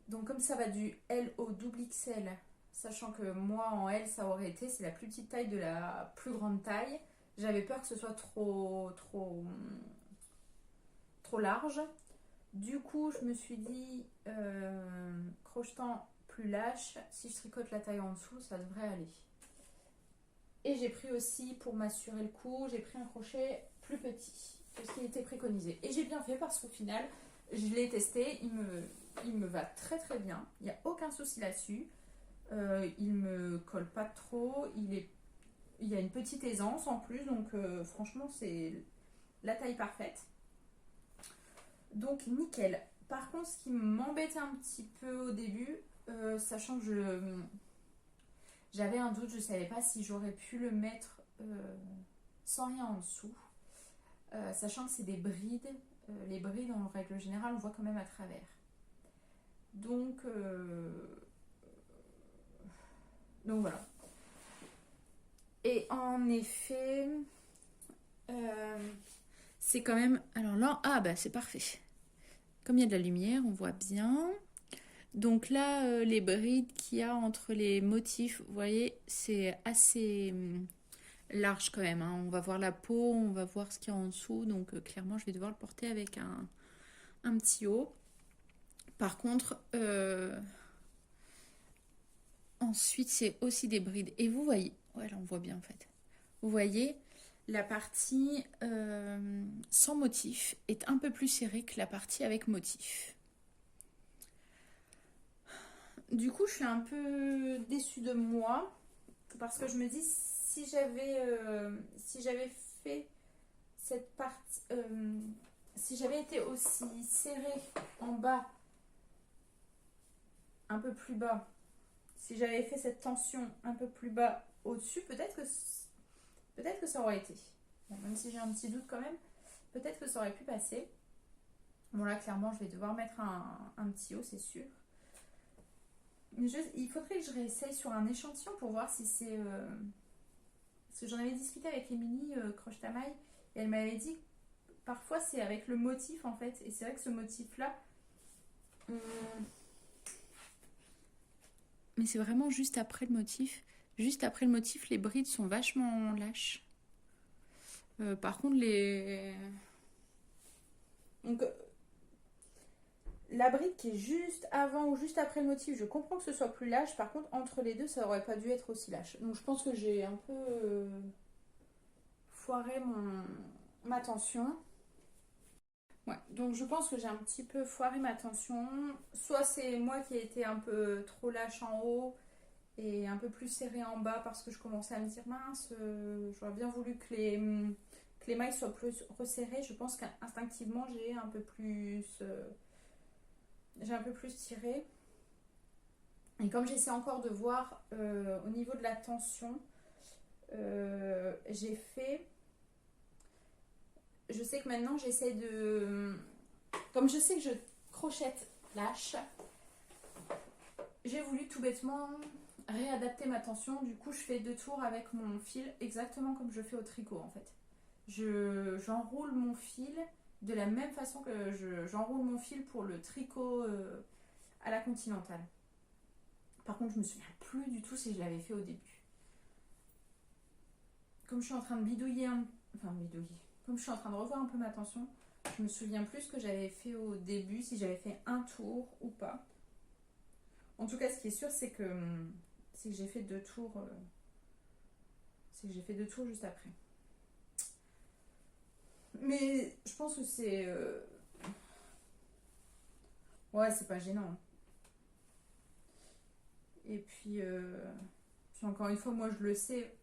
Donc comme ça va du L au double XL, sachant que moi en L ça aurait été, c'est la plus petite taille de la plus grande taille. J'avais peur que ce soit trop large. Du coup, je me suis dit, crochetant plus lâche, si je tricote la taille en dessous, ça devrait aller. Et j'ai pris aussi, pour m'assurer le coup, j'ai pris un crochet plus petit que ce qui était préconisé. Et j'ai bien fait parce qu'au final, je l'ai testé, il me va très très bien. Il n'y a aucun souci là-dessus. Il me colle pas trop. Il y a une petite aisance en plus, donc franchement, c'est la taille parfaite. Donc nickel. Par contre, ce qui m'embêtait un petit peu au début, sachant que j'avais un doute, je ne savais pas si j'aurais pu le mettre sans rien en dessous. Sachant que c'est des brides. Les brides, en règle générale, on voit quand même à travers. Donc voilà. Et en effet, c'est quand même... Alors là, bah c'est parfait. Comme il y a de la lumière, on voit bien. Donc là, les brides qu'il y a entre les motifs, vous voyez, c'est assez large quand même, hein. On va voir la peau, on va voir ce qu'il y a en dessous. Donc clairement, je vais devoir le porter avec un petit haut. Par contre, ensuite, c'est aussi des brides. Et vous voyez, ouais, là, on voit bien en fait. Vous voyez, la partie sans motif est un peu plus serrée que la partie avec motif. Du coup, je suis un peu déçue de moi parce que je me dis si j'avais fait cette partie, si j'avais été aussi serrée en bas, un peu plus bas, si j'avais fait cette tension un peu plus bas au-dessus, peut-être que ça aurait été. Bon, même si j'ai un petit doute quand même, peut-être que ça aurait pu passer. Bon là, clairement, je vais devoir mettre un petit haut, c'est sûr. Il faudrait que je réessaye sur un échantillon pour voir si c'est... Parce que j'en avais discuté avec Émilie Croche-Tamaille et elle m'avait dit que parfois c'est avec le motif en fait. Et c'est vrai que ce motif-là... Mais c'est vraiment juste après le motif. Juste après le motif, les brides sont vachement lâches. Par contre, les... Donc... La bride qui est juste avant ou juste après le motif, je comprends que ce soit plus lâche. Par contre, entre les deux, ça aurait pas dû être aussi lâche. Donc je pense que j'ai un peu foiré ma tension. Ouais, donc je pense que j'ai un petit peu foiré ma tension. Soit c'est moi qui ai été un peu trop lâche en haut et un peu plus serrée en bas parce que je commençais à me dire mince, j'aurais bien voulu que les mailles soient plus resserrées. Je pense qu'instinctivement, j'ai un peu plus... j'ai un peu plus tiré. Et comme j'essaie encore de voir au niveau de la tension, j'ai fait... Je sais que maintenant j'essaie de... Comme je sais que je crochette lâche, j'ai voulu tout bêtement réadapter ma tension. Du coup, je fais 2 tours avec mon fil, exactement comme je fais au tricot en fait. J'enroule mon fil de la même façon que j'enroule mon fil pour le tricot à la continentale. Par contre, je me souviens plus du tout si je l'avais fait au début. Comme je suis en train de bidouiller, comme je suis en train de revoir un peu ma tension, je me souviens plus ce que j'avais fait au début, si j'avais fait un tour ou pas. En tout cas, ce qui est sûr, c'est que j'ai fait 2 tours. C'est que j'ai fait 2 tours juste après. Mais je pense que c'est... Ouais, c'est pas gênant. Et puis encore une fois, moi je le sais,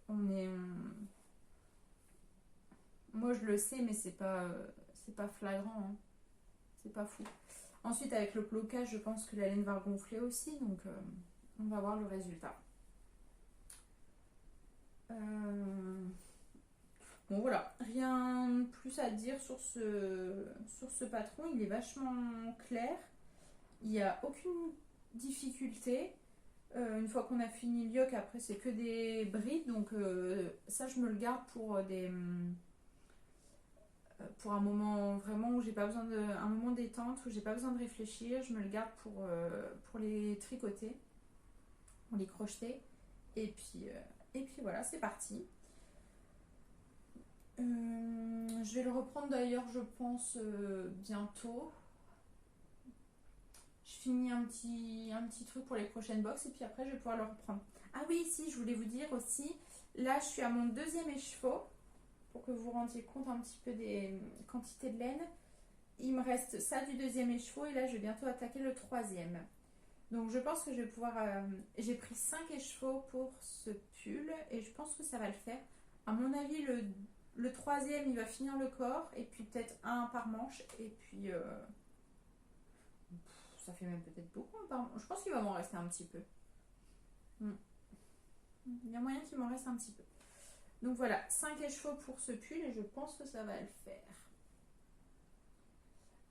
moi je le sais, mais c'est pas flagrant, hein. C'est pas fou. Ensuite, avec le blocage, je pense que la laine va gonfler aussi, donc on va voir le résultat. Bon voilà, rien de plus à dire sur ce patron, il est vachement clair, il n'y a aucune difficulté. Une fois qu'on a fini le yoke, après c'est que des brides, donc ça je me le garde pour un moment vraiment où j'ai pas besoin un moment détente, où j'ai pas besoin de réfléchir. Je me le garde pour les tricoter, pour les crocheter, et puis voilà, c'est parti. Je vais le reprendre d'ailleurs, je pense bientôt. Je finis un petit truc pour les prochaines box et puis après je vais pouvoir le reprendre. Ah oui, si, je voulais vous dire aussi, là je suis à mon 2e écheveau, pour que vous vous rendiez compte un petit peu des quantités de laine. Il me reste ça du 2e écheveau et là je vais bientôt attaquer le 3e. Donc je pense que je vais pouvoir... j'ai pris 5 écheveaux pour ce pull et je pense que ça va le faire. À mon avis, le 3e il va finir le corps et puis peut-être un par manche et puis... ça fait même peut-être beaucoup. Je pense qu'il va m'en rester un petit peu. Il y a moyen qu'il m'en reste un petit peu. Donc voilà, 5 écheveaux pour ce pull et je pense que ça va le faire.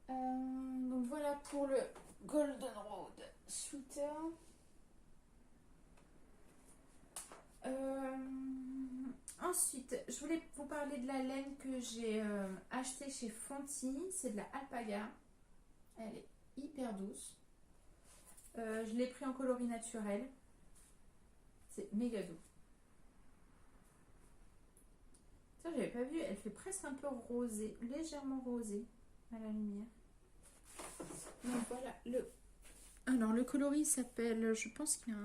Donc voilà pour le Golden Road Sweater. Ensuite, je voulais vous parler de la laine que j'ai achetée chez Fonty. C'est de la alpaga. Elle est hyper douce. Je l'ai pris en coloris naturel. C'est méga doux. Ça, j'avais pas vu. Elle fait presque un peu rosé, légèrement rosé à la lumière. Donc voilà. Alors, le coloris s'appelle, je pense qu'il a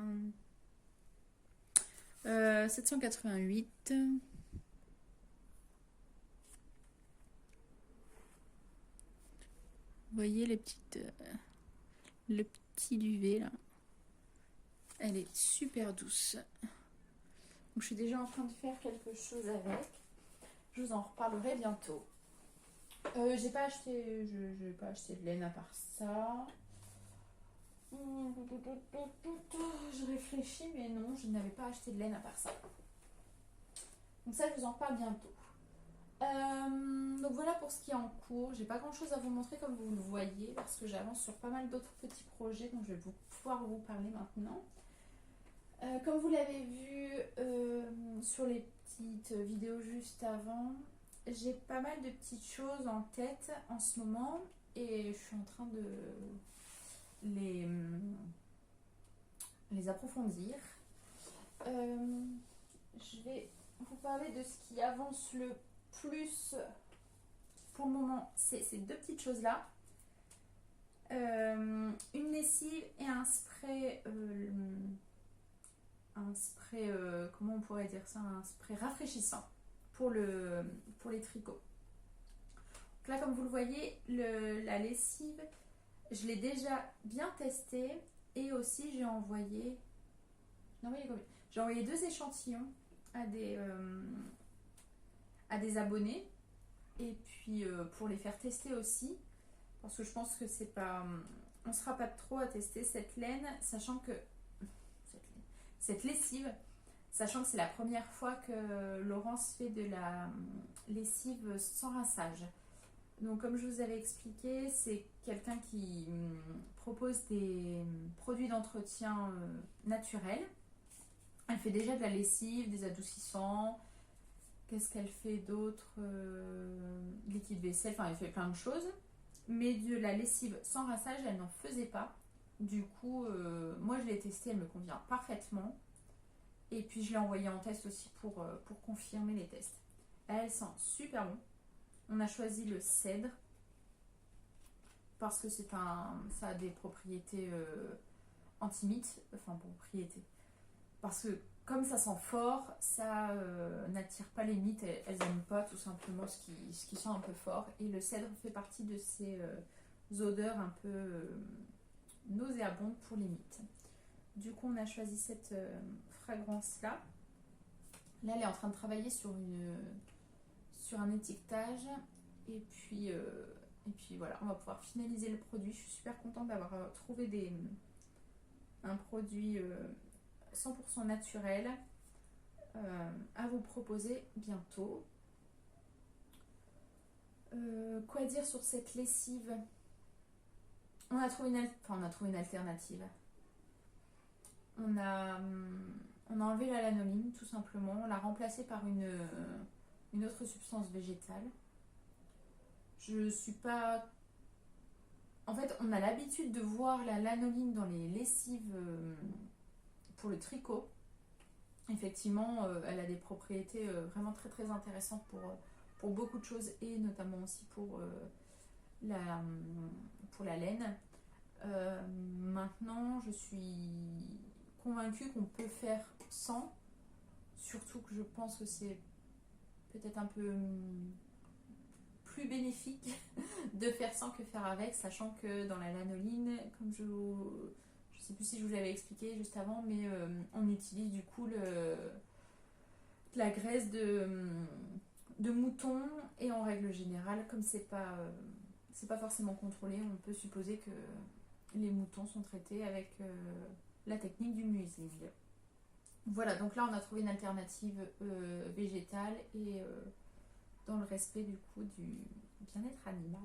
un 788. Vous voyez les petites, le petit duvet là. Elle est super douce. Donc, je suis déjà en train de faire quelque chose avec. Je vous en reparlerai bientôt. J'ai pas acheté de laine à part ça. Je réfléchis, mais non, je n'avais pas acheté de laine à part ça. Donc ça, je vous en reparle bientôt. Donc voilà pour ce qui est en cours. J'ai pas grand chose à vous montrer comme vous le voyez parce que j'avance sur pas mal d'autres petits projets, donc je vais pouvoir vous parler maintenant. Comme vous l'avez vu sur les petites vidéos juste avant, j'ai pas mal de petites choses en tête en ce moment et je suis en train de les approfondir. Je vais vous parler de ce qui avance le plus pour le moment, c'est ces deux petites choses là. Une lessive et un spray comment on pourrait dire ça, un spray rafraîchissant pour les tricots. Donc là, comme vous le voyez, la lessive, je l'ai déjà bien testée et aussi j'ai envoyé 2 échantillons à des abonnés et puis pour les faire tester aussi parce que je pense que c'est pas, on sera pas trop à tester cette laine, sachant que cette lessive, sachant que c'est la première fois que Laurence fait de la lessive sans rinçage. Donc comme je vous avais expliqué, c'est quelqu'un qui propose des produits d'entretien naturels. Elle fait déjà de la lessive, des adoucissants. Qu'est-ce qu'elle fait d'autre, liquide vaisselle, enfin elle fait plein de choses. Mais de la lessive sans rinçage, elle n'en faisait pas. Du coup, moi je l'ai testée, elle me convient parfaitement. Et puis je l'ai envoyée en test aussi pour confirmer les tests. Elle sent super bon. On a choisi le cèdre parce que ça a des propriétés anti-mites, enfin propriétés. Parce que comme ça sent fort, ça n'attire pas les mites, elles n'aiment pas tout simplement ce qui sent un peu fort. Et le cèdre fait partie de ces odeurs un peu nauséabondes pour les mites. Du coup, on a choisi cette fragrance-là. Là, elle est en train de travailler sur un étiquetage. Et puis voilà, on va pouvoir finaliser le produit. Je suis super contente d'avoir trouvé un produit 100% naturel à vous proposer bientôt. Quoi dire sur cette lessive? On a trouvé une alternative. On a enlevé la lanoline tout simplement, on l'a remplacée par une autre substance végétale. Je suis pas... En fait, on a l'habitude de voir la lanoline dans les lessives pour le tricot. Effectivement, elle a des propriétés vraiment très très intéressantes pour beaucoup de choses et notamment aussi pour la laine. Maintenant, je suis convaincue qu'on peut faire sans, surtout que je pense que c'est peut-être un peu plus bénéfique de faire sans que faire avec, sachant que dans la lanoline, comme je sais plus si je vous l'avais expliqué juste avant, mais on utilise du coup la graisse de mouton et en règle générale, comme c'est pas forcément contrôlé, on peut supposer que les moutons sont traités avec la technique du muesling. Voilà, donc là on a trouvé une alternative végétale et dans le respect du coup du bien-être animal.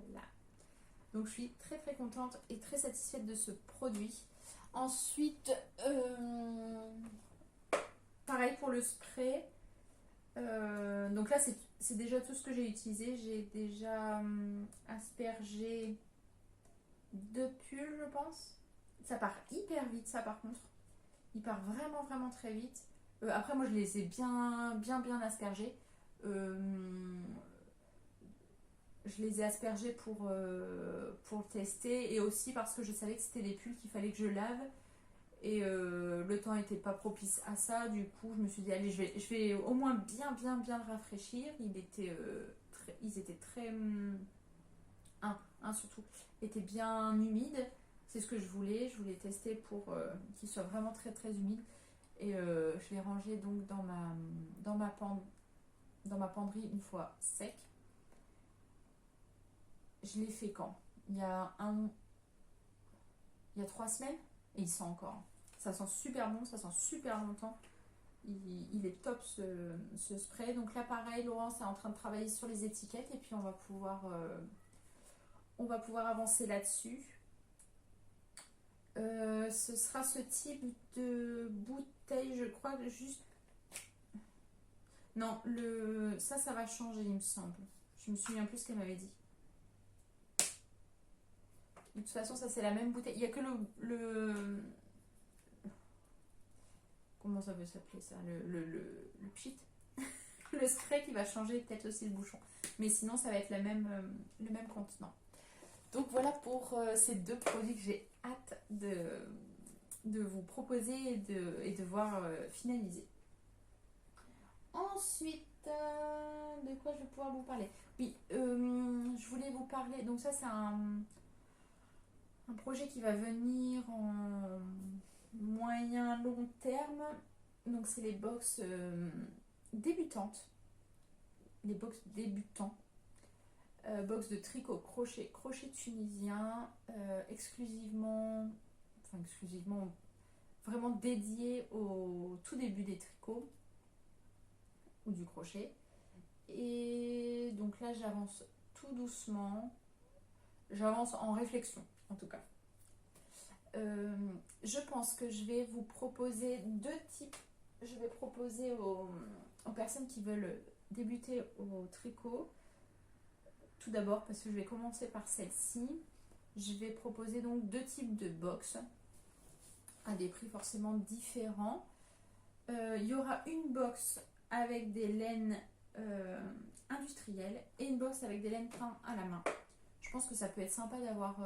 Donc je suis très très contente et très satisfaite de ce produit. Ensuite, pareil pour le spray. Donc là c'est déjà tout ce que j'ai utilisé. J'ai déjà aspergé 2 pulls, je pense. Ça part hyper vite, ça par contre. Il part vraiment vraiment très vite. Après moi je les ai bien aspergés. Je les ai aspergés pour tester et aussi parce que je savais que c'était des pulls qu'il fallait que je lave et le temps n'était pas propice à ça. Du coup je me suis dit allez je vais au moins bien le rafraîchir. Ils étaient très un surtout, était bien humide. C'est ce que je voulais tester pour qu'il soit vraiment très très humide. Et je l'ai rangé donc dans ma penderie une fois sec. Je l'ai fait quand? Il y a 3 semaines et il sent encore. Ça sent super bon, ça sent super longtemps. Il est top ce spray. Donc là pareil, Laurence est en train de travailler sur les étiquettes et puis on va pouvoir avancer là-dessus. Ce sera ce type de bouteille, je crois que juste... Non, ça va changer il me semble. Je me souviens plus ce qu'elle m'avait dit. De toute façon, ça c'est la même bouteille. Il n'y a que le... Comment ça peut s'appeler ça? Le pchit. Le spray qui va changer, peut-être aussi le bouchon. Mais sinon, ça va être le même contenant. Donc voilà pour ces 2 produits que j'ai hâte de vous proposer et de voir finaliser. Ensuite, de quoi je vais pouvoir vous parler? Oui, je voulais vous parler. Donc ça, c'est un projet qui va venir en moyen long terme. Donc c'est les box débutantes. Les box débutants. Box de tricot crochet tunisien, exclusivement, vraiment dédié au tout début des tricots ou du crochet. Et donc là j'avance tout doucement, j'avance en réflexion en tout cas. Je pense que je vais vous proposer 2 types. Je vais proposer aux personnes qui veulent débuter au tricot. Tout d'abord parce que je vais commencer par celle-ci. Je vais proposer donc 2 types de box à des prix forcément différents. Il y aura une box avec des laines industrielles et une box avec des laines peintes à la main. Je pense que ça peut être sympa d'avoir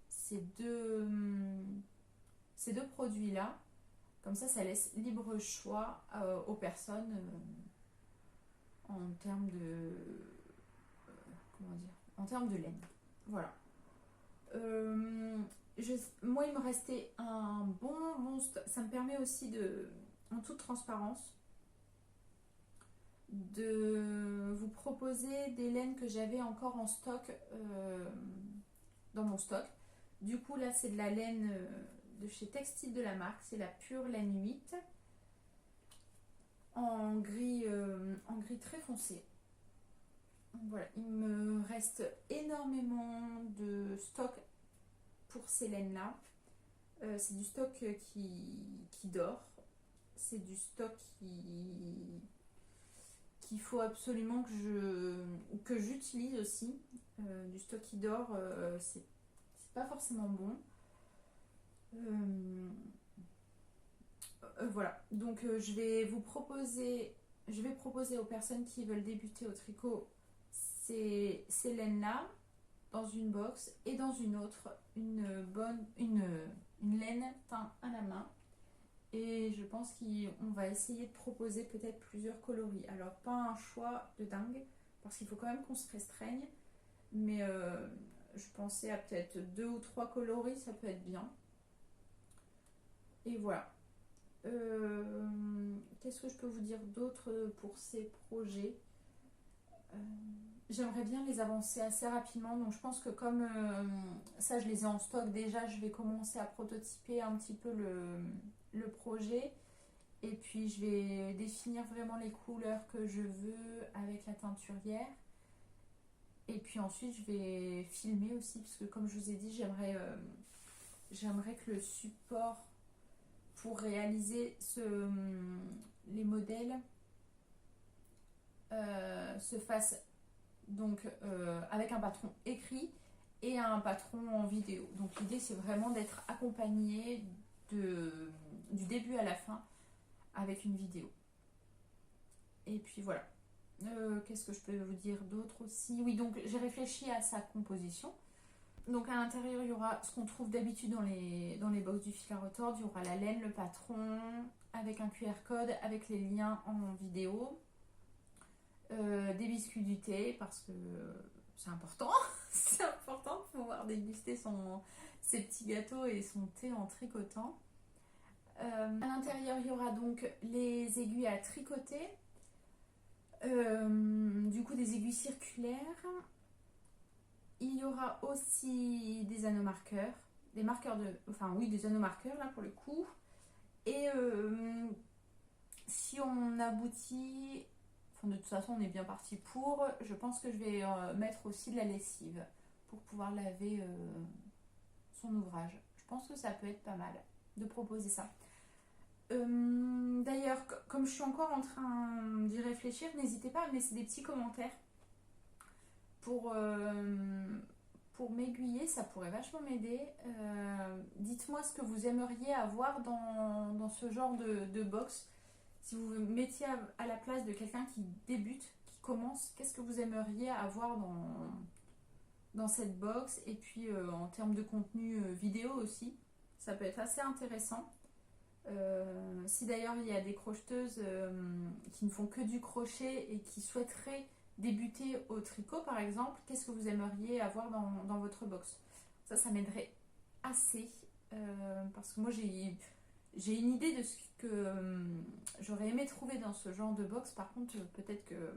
ces deux produits là. Comme ça laisse libre choix aux personnes en termes de... en termes de laine. Voilà. Moi, il me restait un bon stock. Ça me permet aussi en toute transparence, de vous proposer des laines que j'avais encore en stock dans mon stock. Du coup, là, c'est de la laine de chez Textile de la marque. C'est la pure laine 8 en gris très foncé. Voilà, il me reste énormément de stock pour ces laines-là. C'est du stock qui dort. C'est du stock qu'il faut absolument que j'utilise aussi. Du stock qui dort, c'est pas forcément bon. Voilà, donc je vais proposer aux personnes qui veulent débuter au tricot ces laines-là dans une box et dans une autre une laine teinte à la main. Et je pense qu'on va essayer de proposer peut-être plusieurs coloris. Alors pas un choix de dingue parce qu'il faut quand même qu'on se restreigne, mais je pensais à peut-être 2 ou 3 coloris, ça peut être bien. Et voilà. Qu'est-ce que je peux vous dire d'autre pour ces projets? J'aimerais bien les avancer assez rapidement, donc je pense que comme ça je les ai en stock déjà, je vais commencer à prototyper un petit peu le projet et puis je vais définir vraiment les couleurs que je veux avec la teinturière et puis ensuite je vais filmer aussi parce que comme je vous ai dit, j'aimerais que le support pour réaliser les modèles se fasse donc avec un patron écrit et un patron en vidéo. Donc l'idée c'est vraiment d'être accompagné du début à la fin avec une vidéo. Et puis voilà. Qu'est-ce que je peux vous dire d'autre aussi? Oui, donc j'ai réfléchi à sa composition. Donc à l'intérieur il y aura ce qu'on trouve d'habitude dans les box du fil à retordre. Il y aura la laine, le patron avec un QR code, avec les liens en vidéo. Des biscuits du thé parce que c'est important. C'est important de pouvoir déguster ses petits gâteaux et son thé en tricotant. À l'intérieur, il y aura donc les aiguilles à tricoter. Du coup, des aiguilles circulaires. Il y aura aussi des anneaux marqueurs. Des marqueurs de... Enfin, oui, des anneaux marqueurs, là, pour le coup. Et si on aboutit... Enfin, de toute façon, on est bien parti pour. Je pense que je vais mettre aussi de la lessive pour pouvoir laver son ouvrage. Je pense que ça peut être pas mal de proposer ça. D'ailleurs, comme je suis encore en train d'y réfléchir, n'hésitez pas à me laisser des petits commentaires pour m'aiguiller, ça pourrait vachement m'aider. Dites-moi ce que vous aimeriez avoir dans ce genre de box. Si vous vous mettiez à la place de quelqu'un qui débute, qui commence, qu'est-ce que vous aimeriez avoir dans cette box? Et puis en termes de contenu vidéo aussi, ça peut être assez intéressant. Si d'ailleurs il y a des crocheteuses qui ne font que du crochet et qui souhaiteraient débuter au tricot par exemple, qu'est-ce que vous aimeriez avoir dans votre box? Ça m'aiderait assez parce que moi j'ai une idée de ce que j'aurais aimé trouver dans ce genre de box. Par contre, peut-être que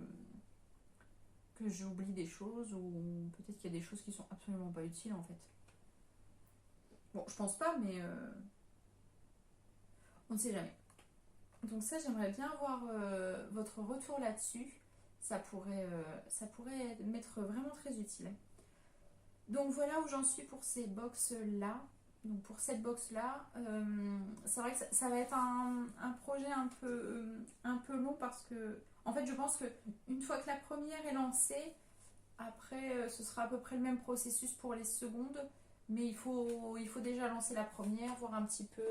j'oublie des choses ou peut-être qu'il y a des choses qui sont absolument pas utiles en fait. Bon, je pense pas, mais on ne sait jamais. Donc ça, j'aimerais bien avoir votre retour là-dessus. Ça pourrait m'être vraiment très utile. Donc voilà où j'en suis pour ces box-là. Donc pour cette box-là, c'est vrai que ça va être un projet un peu long parce que, en fait, je pense que une fois que la première est lancée, après, ce sera à peu près le même processus pour les secondes. Mais il faut déjà lancer la première, voir un petit peu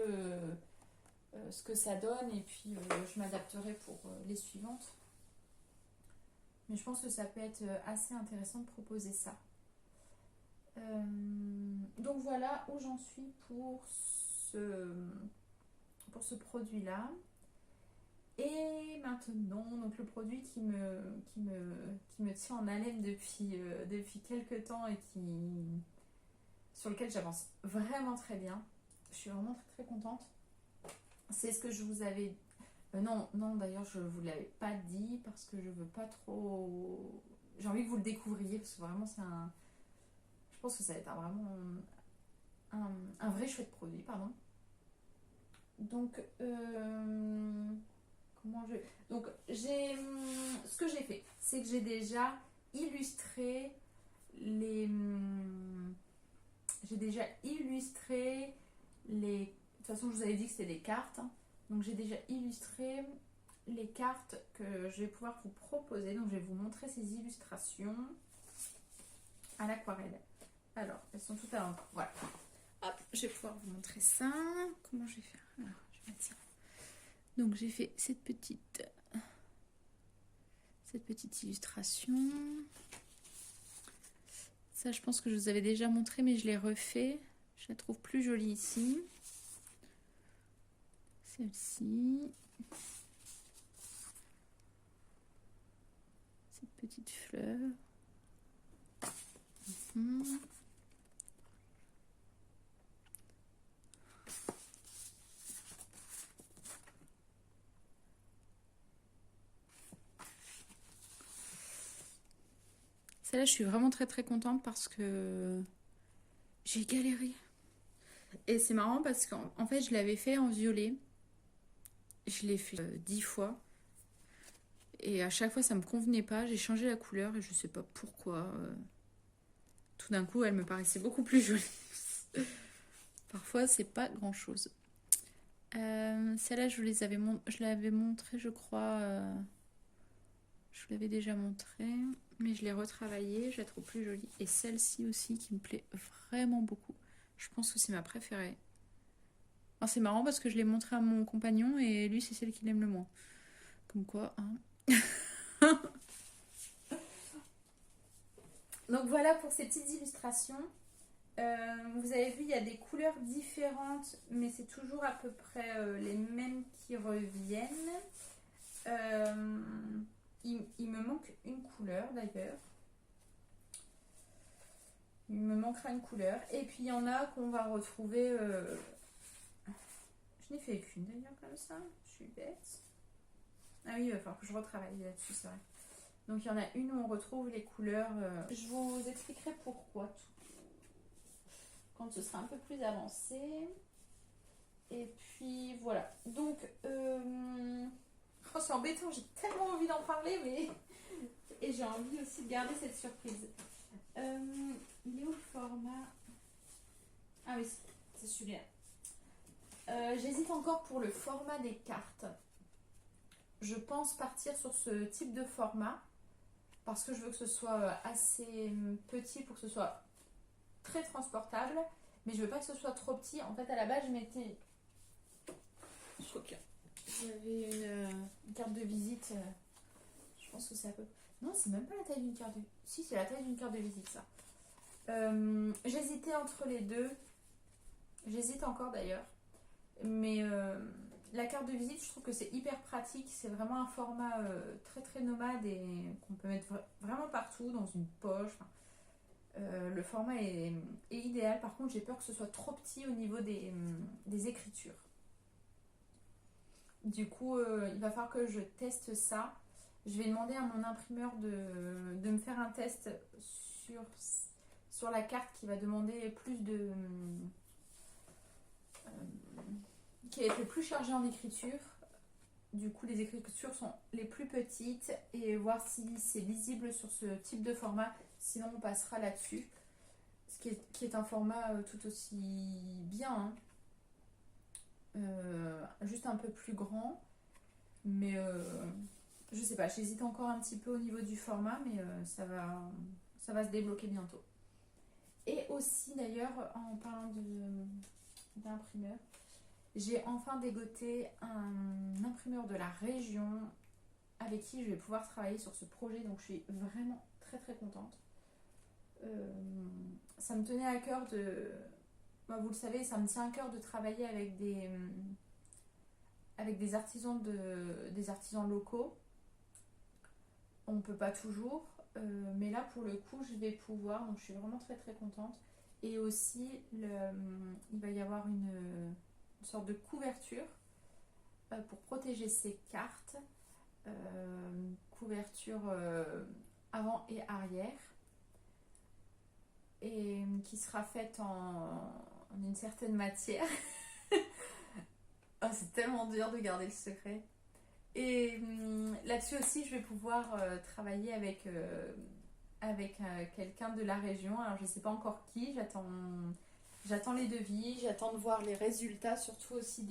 ce que ça donne et puis je m'adapterai pour les suivantes. Mais je pense que ça peut être assez intéressant de proposer ça. Donc voilà où j'en suis pour ce produit-là. Et maintenant, donc le produit qui me tient en haleine depuis quelques temps et sur lequel j'avance vraiment très bien. Je suis vraiment très très contente. C'est ce que je vous avais... non, d'ailleurs, je ne vous l'avais pas dit parce que je veux pas trop... J'ai envie que vous le découvriez parce que vraiment, je pense que ça va être vraiment un vrai chouette produit, pardon. Donc, Donc, ce que j'ai fait, c'est que j'ai déjà illustré les... J'ai déjà illustré les... De toute façon, je vous avais dit que c'était des cartes. Donc, j'ai déjà illustré les cartes que je vais pouvoir vous proposer. Donc, je vais vous montrer ces illustrations à l'aquarelle. Alors, elles sont toutes à l'endroit. Voilà. Hop, je vais pouvoir vous montrer ça. Comment je vais faire? Alors, je vais mettre ça. Donc, j'ai fait cette petite illustration. Ça, je pense que je vous avais déjà montré, mais je l'ai refait. Je la trouve plus jolie ici. Celle-ci. Cette petite fleur. Celle-là, je suis vraiment très très contente parce que j'ai galéré. Et c'est marrant parce qu'en fait, je l'avais fait en violet. Je l'ai fait 10 fois. Et à chaque fois, ça me convenait pas. J'ai changé la couleur et je sais pas pourquoi. Tout d'un coup, elle me paraissait beaucoup plus jolie. Parfois, c'est pas grand-chose. Celle-là, je l'avais montré, je crois. Je vous l'avais déjà montré. Mais je l'ai retravaillée. Je la trouve plus jolie. Et celle-ci aussi qui me plaît vraiment beaucoup. Je pense que c'est ma préférée. Alors, c'est marrant parce que je l'ai montré à mon compagnon et lui, c'est celle qu'il aime le moins. Comme quoi, hein. Donc voilà pour ces petites illustrations. Vous avez vu, il y a des couleurs différentes, mais c'est toujours à peu près les mêmes qui reviennent. Il me manque une couleur d'ailleurs. Il me manquera une couleur. Et puis il y en a qu'on va retrouver... Je n'ai fait qu'une d'ailleurs comme ça. Je suis bête. Ah oui, il va falloir que je retravaille là-dessus, c'est vrai. Donc il y en a une où on retrouve les couleurs. Je vous expliquerai pourquoi quand ce sera un peu plus avancé. Et puis voilà. Donc, oh, c'est embêtant, j'ai tellement envie d'en parler, mais... Et j'ai envie aussi de garder cette surprise. Il est où le format? Ah oui, c'est celui-là. J'hésite encore pour le format des cartes. Je pense partir sur ce type de format parce que je veux que ce soit assez petit pour que ce soit très transportable, mais je veux pas que ce soit trop petit. En fait, à la base, je m'étais... J'avais une carte de visite. Je pense que c'est un peu... Non, c'est même pas la taille d'une carte de... Si, c'est la taille d'une carte de visite, ça. J'hésitais entre les deux. J'hésite encore d'ailleurs. Mais la carte de visite, je trouve que c'est hyper pratique. C'est vraiment un format très très nomade et qu'on peut mettre vraiment partout, dans une poche. Enfin, le format est idéal. Par contre, j'ai peur que ce soit trop petit au niveau des écritures. Du coup, il va falloir que je teste ça. Je vais demander à mon imprimeur de me faire un test sur la carte qui va demander plus de... qui a été plus chargée en écriture. Du coup, les écritures sont les plus petites et voir si c'est lisible sur ce type de format. Sinon, on passera là-dessus. Qui est un format tout aussi bien. Hein. Juste un peu plus grand. Mais je sais pas, j'hésite encore un petit peu au niveau du format, mais ça va se débloquer bientôt. Et aussi d'ailleurs, en parlant d'imprimeur, j'ai enfin dégoté un imprimeur de la région avec qui je vais pouvoir travailler sur ce projet, donc je suis vraiment très très contente. Ça me tenait à cœur de... Bah, vous le savez, ça me tient à cœur de travailler avec des artisans locaux. On ne peut pas toujours, mais là pour le coup je vais pouvoir, donc je suis vraiment très très contente. Et aussi il va y avoir une sorte de couverture pour protéger ces cartes, couverture avant et arrière, et qui sera faite en une certaine matière. Oh, c'est tellement dur de garder le secret. Et là-dessus aussi, je vais pouvoir travailler avec quelqu'un de la région. Alors, je ne sais pas encore qui. J'attends les devis. J'attends de voir les résultats, surtout aussi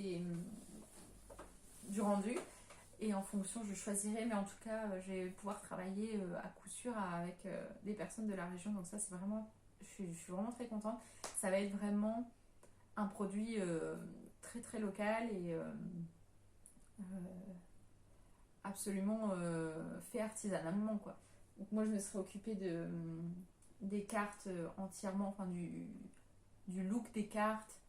du rendu. Et en fonction, je choisirai. Mais en tout cas, je vais pouvoir travailler à coup sûr avec des personnes de la région. Donc ça, c'est vraiment... Je suis vraiment très contente. Ça va être vraiment un produit très très local et... absolument fait artisanalement quoi. Donc moi je me serais occupée des cartes entièrement, enfin du look des cartes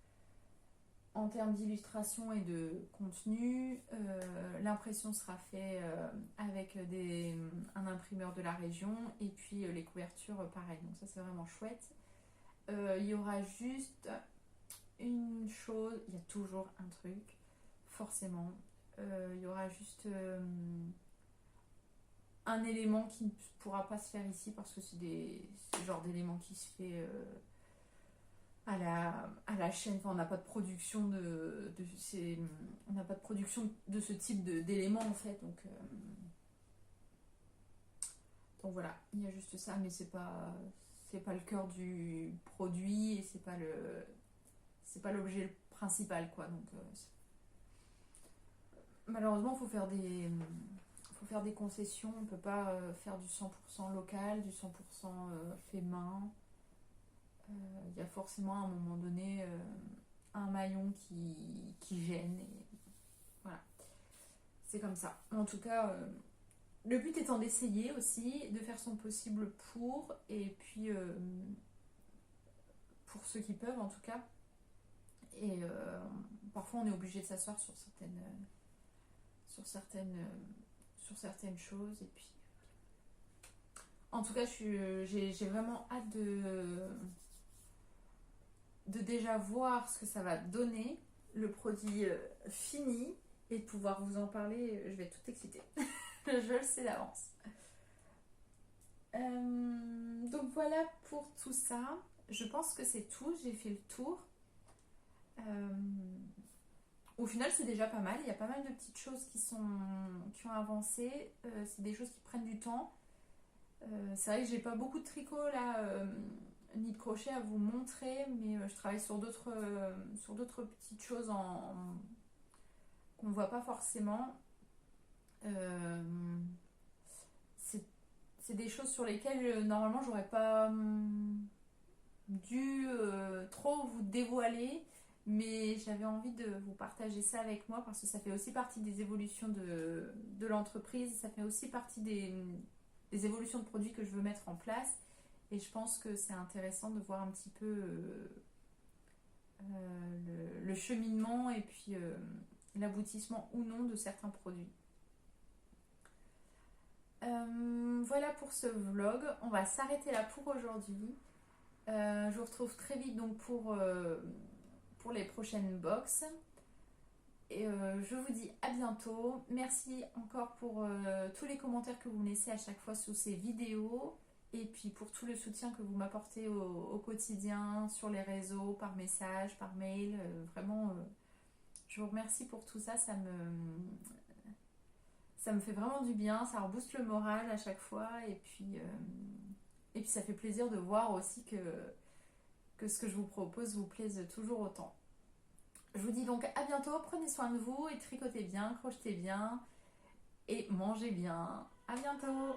en termes d'illustration et de contenu. L'impression sera faite avec un imprimeur de la région et puis les couvertures pareil, donc ça c'est vraiment chouette. Il y aura juste une chose, il y a toujours un truc forcément. Il y aura juste un élément qui ne pourra pas se faire ici parce que c'est ce genre d'élément qui se fait à la chaîne. Enfin, on n'a pas de production on n'a pas de production de ce type d'éléments en fait. Donc voilà, il y a juste ça, mais c'est pas le cœur du produit et c'est pas l'objet principal quoi. Donc malheureusement, il faut faire des concessions. On ne peut pas faire du 100% local, du 100% fait main. Il y a forcément à un moment donné un maillon qui gêne. Et voilà, c'est comme ça. En tout cas, le but étant d'essayer aussi, de faire son possible pour, et puis pour ceux qui peuvent en tout cas. Et parfois, on est obligé de s'asseoir sur certaines choses et puis En tout cas, j'ai vraiment hâte de déjà voir ce que ça va donner, le produit fini, et de pouvoir vous en parler. Je vais être toute excitée. Je le sais d'avance. Donc voilà pour tout ça. Je pense que c'est tout. J'ai fait le tour. Au final, c'est déjà pas mal. Il y a pas mal de petites choses qui ont avancé. C'est des choses qui prennent du temps. C'est vrai que j'ai pas beaucoup de tricot là, ni de crochet à vous montrer, mais je travaille sur d'autres petites choses qu'on ne voit pas forcément. C'est des choses sur lesquelles normalement j'aurais pas dû trop vous dévoiler, mais j'avais envie de vous partager ça avec moi parce que ça fait aussi partie des évolutions de l'entreprise, ça fait aussi partie des évolutions de produits que je veux mettre en place, et je pense que c'est intéressant de voir un petit peu le cheminement et puis l'aboutissement ou non de certains produits. Voilà pour ce vlog, on va s'arrêter là pour aujourd'hui. Je vous retrouve très vite donc pour les prochaines box. Et je vous dis à bientôt. Merci encore pour tous les commentaires que vous me laissez à chaque fois sous ces vidéos. Et puis pour tout le soutien que vous m'apportez au quotidien, sur les réseaux, par message, par mail. Vraiment, je vous remercie pour tout ça. Ça me fait vraiment du bien. Ça rebooste le moral à chaque fois. Et puis ça fait plaisir de voir aussi que ce que je vous propose vous plaise toujours autant. Je vous dis donc à bientôt, prenez soin de vous et tricotez bien, crochetez bien et mangez bien. À bientôt!